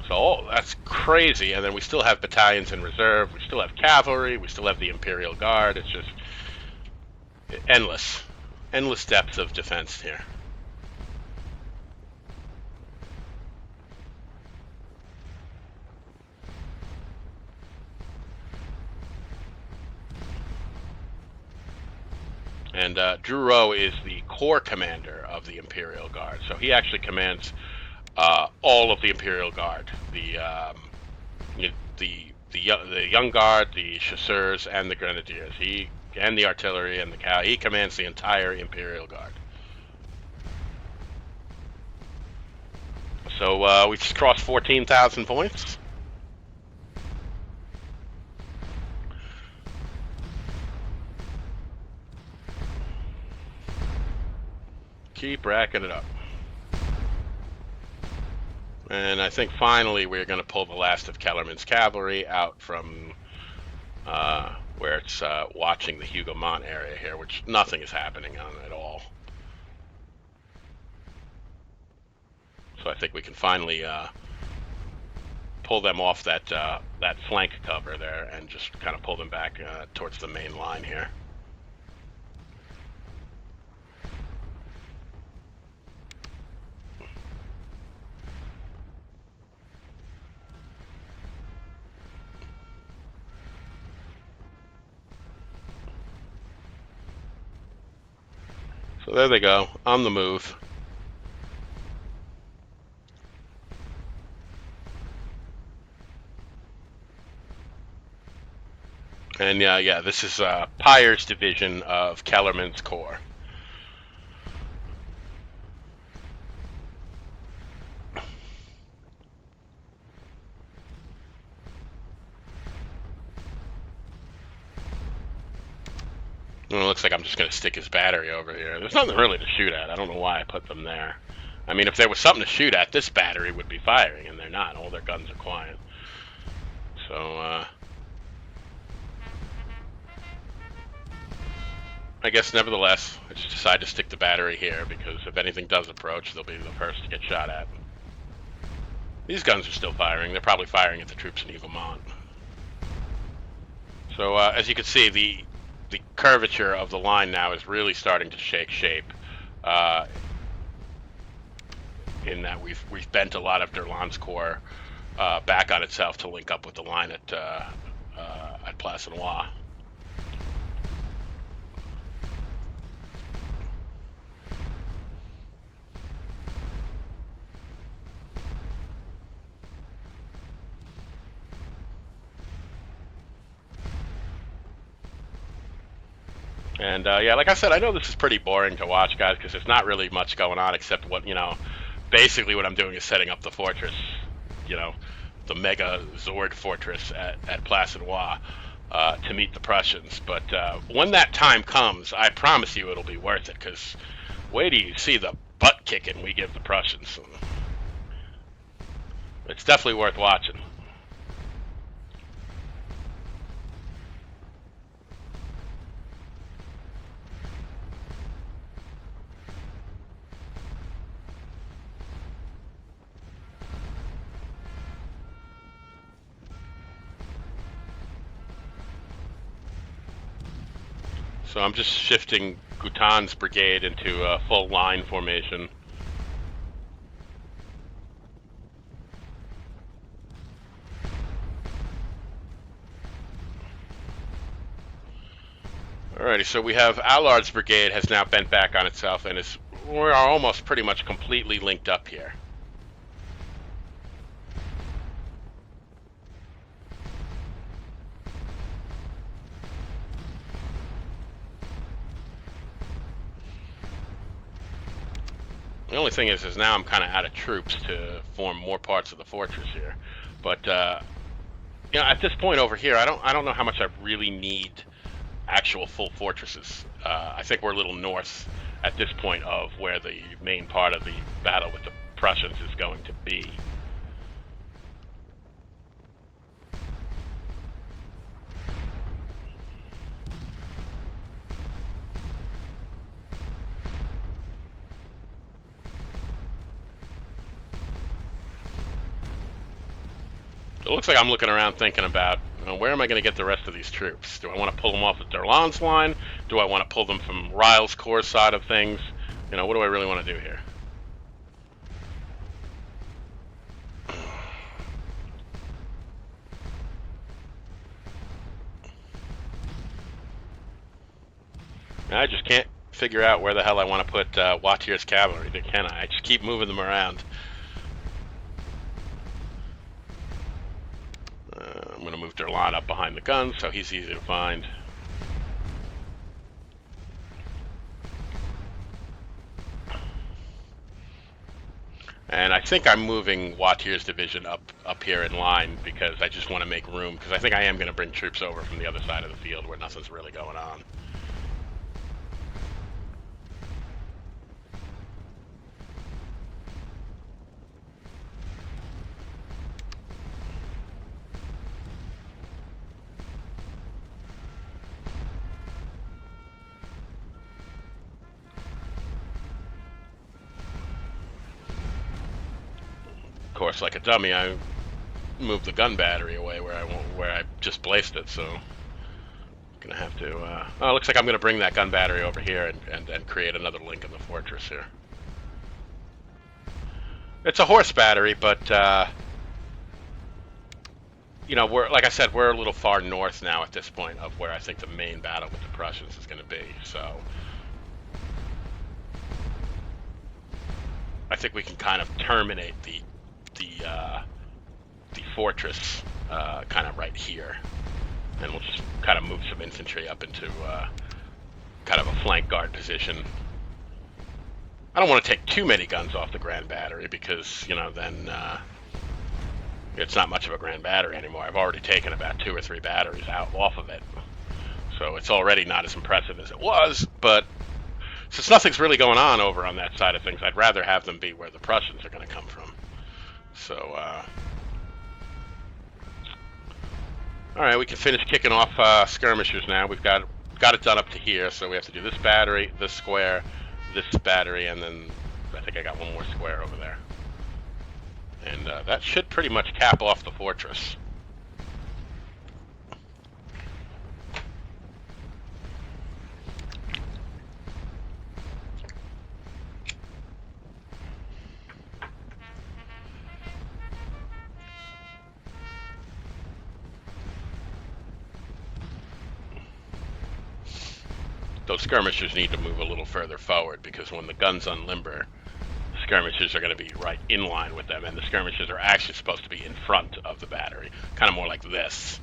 So that's crazy. And then we still have battalions in reserve. We still have cavalry. We still have the Imperial Guard. It's just endless depths of defense here. And Drew Rowe is the corps commander of the Imperial Guard, so he actually commands all of the Imperial Guard, the Young Guard, the Chasseurs, and the Grenadiers. And the artillery and the cav. He commands the entire Imperial Guard. So we just crossed 14,000 points. Keep racking it up. And I think finally we're going to pull the last of Kellerman's cavalry out from where it's watching the Hugo Mont area here, which nothing is happening on at all. So I think we can finally pull them off that flank cover there and just kind of pull them back towards the main line here. So there they go, on the move. And yeah, this is Pyre's division of Kellerman's Corps. Well, it looks like I'm just going to stick his battery over here. There's nothing really to shoot at. I don't know why I put them there. I mean, if there was something to shoot at, this battery would be firing, and they're not. All their guns are quiet. So, I guess nevertheless, I just decided to stick the battery here because if anything does approach, they'll be the first to get shot at. These guns are still firing. They're probably firing at the troops in Mont. So as you can see, the curvature of the line now is really starting to shake shape. In that we've bent a lot of Derlan's corps back on itself to link up with the line at Positional. And yeah, like I said, I know this is pretty boring to watch, guys, because there's not really much going on except what, basically what I'm doing is setting up the fortress, the mega Zord fortress at Positional to meet the Prussians. But when that time comes, I promise you it'll be worth it, because wait till you see the butt kicking we give the Prussians. It's definitely worth watching. So I'm just shifting Gutan's brigade into a full line formation. Alrighty, so we have Allard's brigade has now bent back on itself and we are almost pretty much completely linked up here. The only thing is now I'm kind of out of troops to form more parts of the fortress here. But at this point over here, I don't know how much I really need actual full fortresses. I think we're a little north at this point of where the main part of the battle with the Prussians is going to be. It looks like I'm looking around thinking about, where am I going to get the rest of these troops? Do I want to pull them off of Derlan's line? Do I want to pull them from Ryle's corps side of things? What do I really want to do here? I just can't figure out where the hell I want to put Watier's cavalry, can I? I just keep moving them around. I'm going to move Derlan up behind the guns so he's easy to find. And I think I'm moving Watier's division up here in line because I just want to make room, because I think I am going to bring troops over from the other side of the field where nothing's really going on. Of course, like a dummy, I moved the gun battery away where I just placed it, so I'm gonna have to. Oh, it looks like I'm gonna bring that gun battery over here and create another link in the fortress here. It's a horse battery, but we're, like I said, we're a little far north now at this point of where I think the main battle with the Prussians is going to be. So I think we can kind of terminate the fortress kind of right here, and we'll just kind of move some infantry up into kind of a flank guard position. I don't want to take too many guns off the Grand Battery because, then it's not much of a Grand Battery anymore. I've already taken about 2 or 3 batteries off of it. So it's already not as impressive as it was, but since nothing's really going on over on that side of things, I'd rather have them be where the Prussians are going to come from. So, all right, we can finish kicking off skirmishers now. We've got it done up to here, so we have to do this battery, this square, this battery, and then I think I got one more square over there. And that should pretty much cap off the fortress. Those skirmishers need to move a little further forward because when the guns unlimber, skirmishers are going to be right in line with them, and the skirmishers are actually supposed to be in front of the battery, kind of more like this.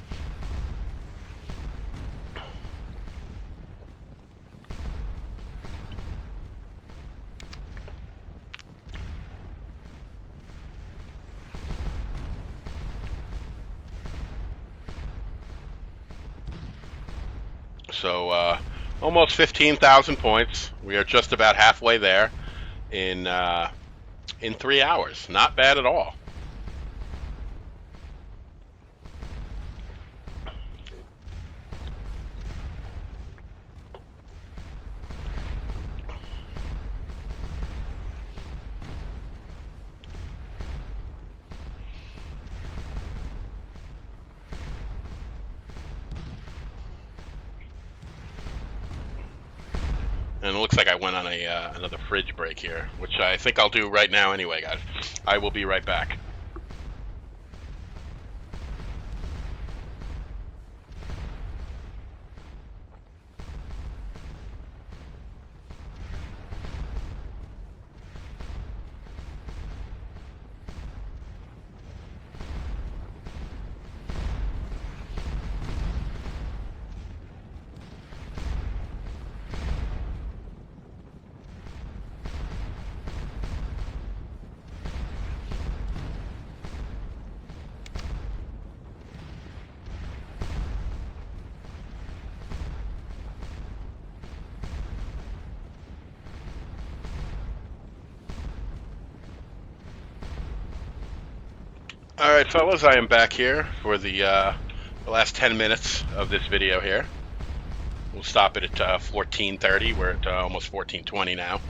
So almost 15,000 points. We are just about halfway there in 3 hours. Not bad at all. And it looks like I went on another fridge break here, which I think I'll do right now anyway, guys. I will be right back. All right, fellas, I am back here for the last 10 minutes of this video here. We'll stop it at 14:30. We're at almost 14:20 now.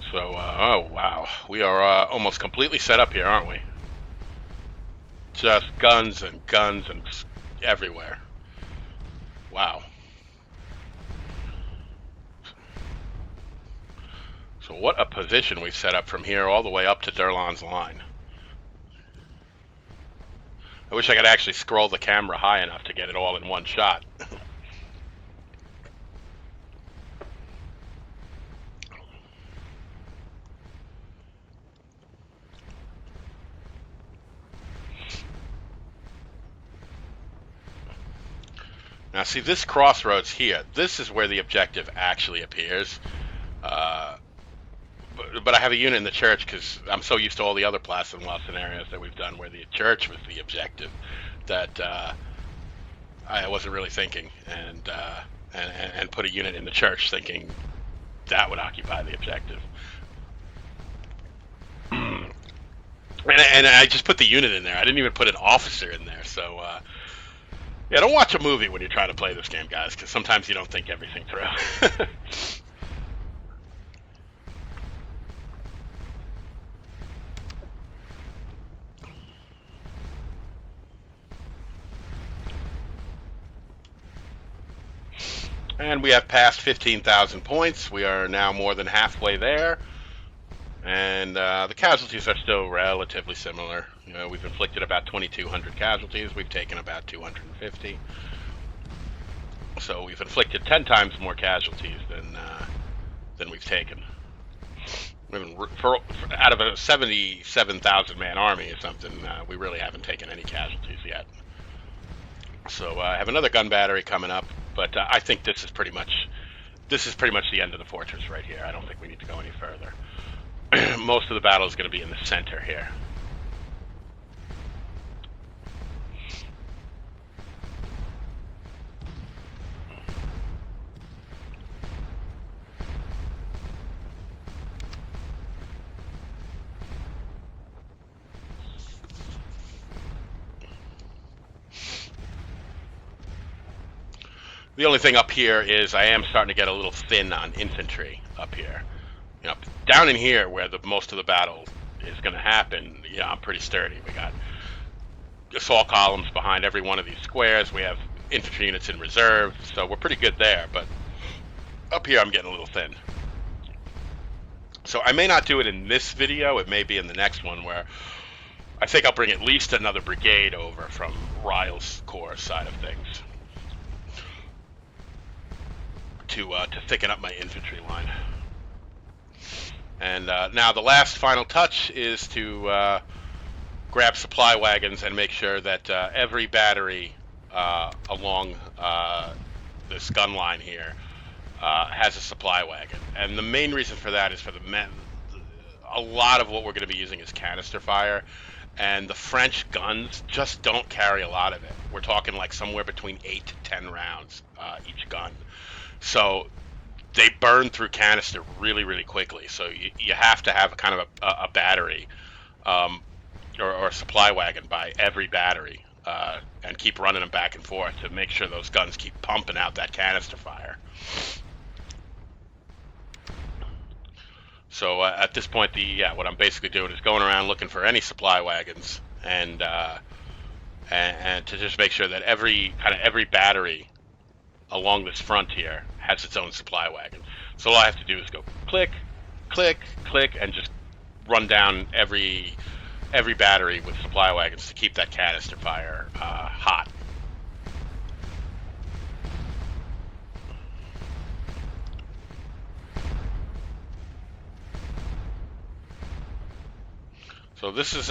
So, oh wow, we are almost completely set up here, aren't we? Just guns and everywhere. Wow. So what a position we've set up from here all the way up to Durlan's line. I wish I could actually scroll the camera high enough to get it all in one shot. Now see this crossroads here, this is where the objective actually appears. But I have a unit in the church because I'm so used to all the other Placid and Law scenarios that we've done where the church was the objective that I wasn't really thinking and put a unit in the church thinking that would occupy the objective. And I just put the unit in there. I didn't even put an officer in there. So yeah, don't watch a movie when you're trying to play this game, guys, because sometimes you don't think everything through. And we have passed 15,000 points. We are now more than halfway there. And the casualties are still relatively similar. You know, we've inflicted about 2,200 casualties. We've taken about 250. So we've inflicted 10 times more casualties than we've taken. I mean, out of a 77,000 man army or something, we really haven't taken any casualties yet. So I have another gun battery coming up. But I think this is pretty much the end of the fortress right here. I don't think we need to go any further. Most of the battle is going to be in the center here. The only thing up here is I am starting to get a little thin on infantry up here. You know, down in here where most of the battle is going to happen, yeah, I'm pretty sturdy. We got assault columns behind every one of these squares. We have infantry units in reserve, so we're pretty good there. But up here, I'm getting a little thin. So I may not do it in this video. It may be in the next one, where I think I'll bring at least another brigade over from Ryle's corps side of things to thicken up my infantry line. And now the last final touch is to grab supply wagons and make sure that every battery along this gun line here has a supply wagon. And the main reason for that is for the men. A lot of what we're going to be using is canister fire, and the French guns just don't carry a lot of it. We're talking like somewhere between 8 to 10 rounds each gun. So they burn through canister really, really quickly. So you have to have kind of a battery or a supply wagon by every battery and keep running them back and forth to make sure those guns keep pumping out that canister fire. So at this point, what I'm basically doing is going around looking for any supply wagons and to just make sure that every battery along this front here has its own supply wagon. So all I have to do is go click, click, click, and just run down every battery with supply wagons to keep that canister fire hot. So this is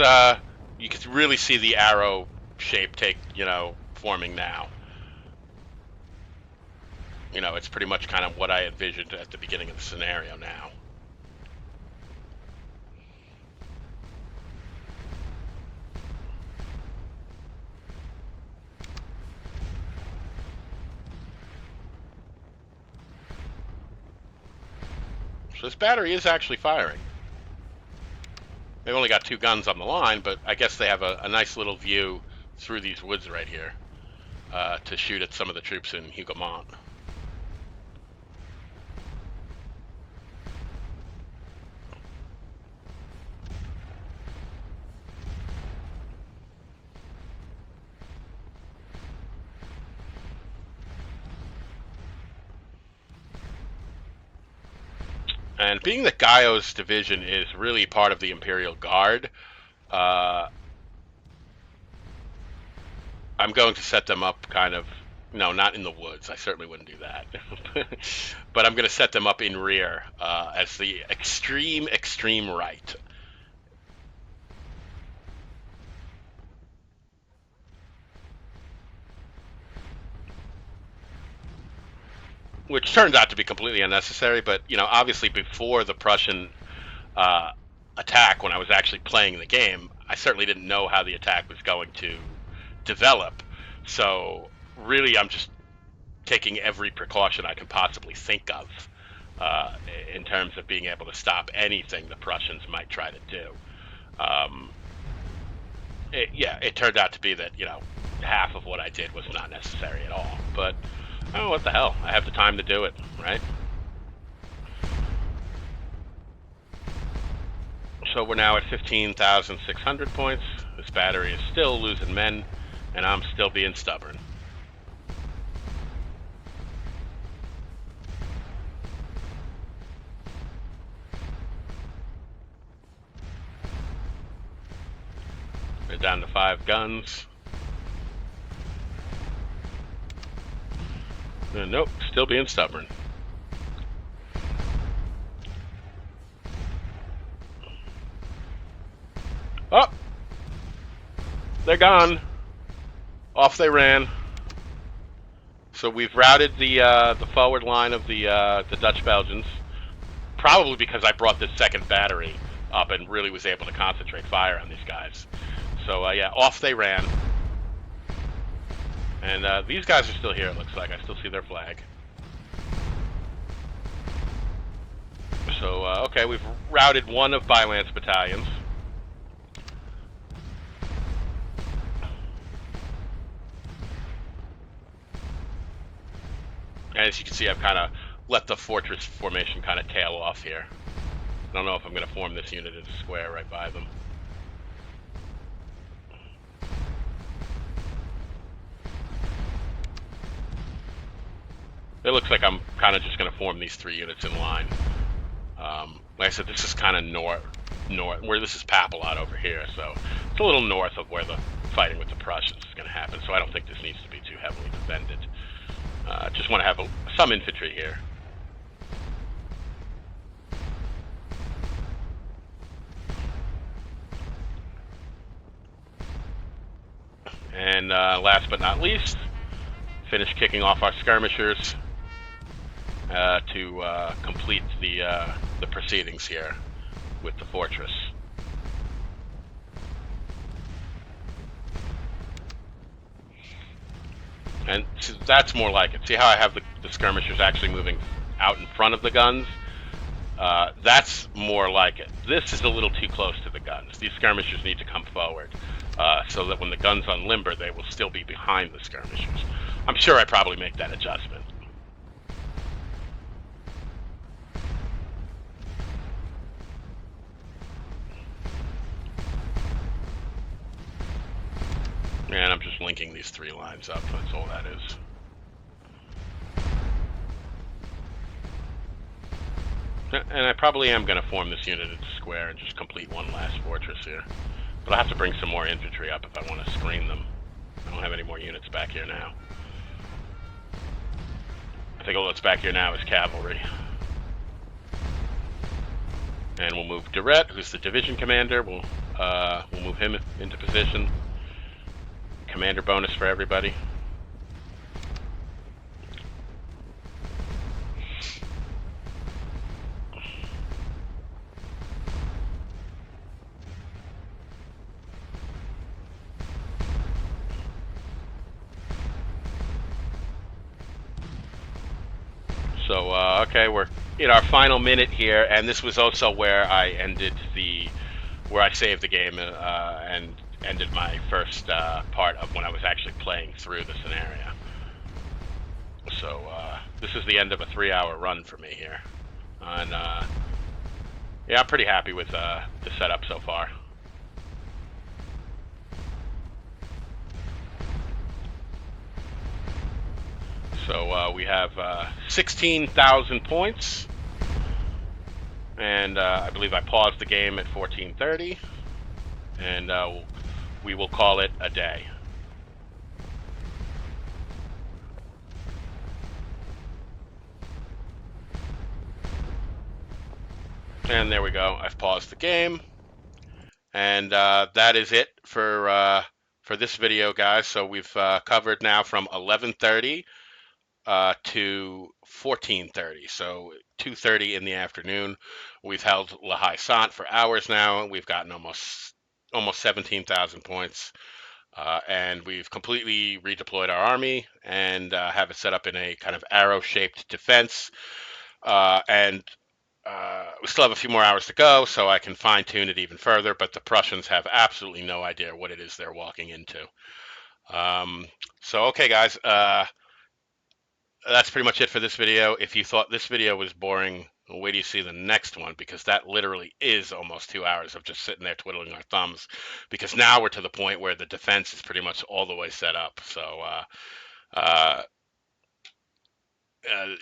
you can really see the arrow shape forming now. It's pretty much kind of what I envisioned at the beginning of the scenario now. So this battery is actually firing. They've only got 2 guns on the line, but I guess they have a nice little view through these woods right here to shoot at some of the troops in Mont. And being that Gaio's division is really part of the Imperial Guard, I'm going to set them up kind of, not in the woods. I certainly wouldn't do that. But I'm going to set them up in rear as the extreme right. Which turns out to be completely unnecessary, but obviously before the Prussian attack, when I was actually playing the game, I certainly didn't know how the attack was going to develop. So really, I'm just taking every precaution I can possibly think of in terms of being able to stop anything the Prussians might try to do. It turned out to be that half of what I did was not necessary at all, but. Oh, what the hell? I have the time to do it, right? So we're now at 15,600 points. This battery is still losing men, and I'm still being stubborn. We're down to 5 guns. Nope, still being stubborn. Oh! They're gone. Off they ran. So we've routed the forward line of the Dutch Belgians, probably because I brought this second battery up and really was able to concentrate fire on these guys. So yeah, off they ran. And these guys are still here, it looks like. I still see their flag. So, okay, we've routed one of Bylance battalions. And as you can see, I've kind of let the fortress formation kind of tail off here. I don't know if I'm going to form this unit as a square right by them. It looks like I'm kind of just going to form these three units in line. Like I said, this is kind of north, where this is Papelot over here, so it's a little north of where the fighting with the Prussians is going to happen, so I don't think this needs to be too heavily defended. Just want to have some infantry here. And last but not least, finish kicking off our skirmishers to complete the proceedings here with the fortress. And that's more like it. See how I have the skirmishers actually moving out in front of the guns? That's more like it. This is a little too close to the guns. These skirmishers need to come forward so that when the guns unlimber, they will still be behind the skirmishers. I'm sure I probably make that adjustment. And I'm just linking these three lines up, that's all that is. And I probably am going to form this unit into square and just complete one last fortress here. But I'll have to bring some more infantry up if I want to screen them. I don't have any more units back here now. I think all that's back here now is cavalry. And we'll move Durette, who's the division commander. We'll move him into position. Commander bonus for everybody. So, okay, we're in our final minute here, and this was also where I ended where I saved the game and ended my first part of when I was actually playing through the scenario. So, this is the end of a 3-hour run for me here. And, yeah, I'm pretty happy with the setup so far. So we have 16,000 points, and I believe I paused the game at 14:30, and we will call it a day. And there we go. I've paused the game, and that is it for this video, guys. So we've covered now from 11:30. To 14:30, so 2:30 in the afternoon. We've held La Haye Sainte for hours now. We've gotten almost 17,000 points, and we've completely redeployed our army and have it set up in a kind of arrow-shaped defense. And we still have a few more hours to go, so I can fine-tune it even further. But the Prussians have absolutely no idea what it is they're walking into. So okay, guys. That's pretty much it for this video. If you thought this video was boring, wait till you see the next one, because that literally is almost 2 hours of just sitting there twiddling our thumbs, because now we're to the point where the defense is pretty much all the way set up. So,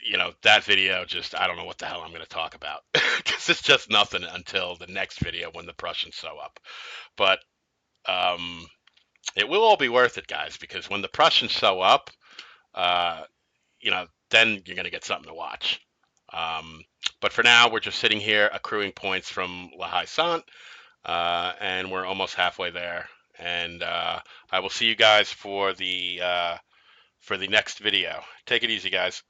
you know, that video just, I don't know what the hell I'm going to talk about, because it's just nothing until the next video when the Prussians show up. But it will all be worth it, guys, because when the Prussians show up, you know, then you're going to get something to watch. But for now, we're just sitting here accruing points from La Haye Sainte, and we're almost halfway there. And I will see you guys for the for the next video. Take it easy, guys.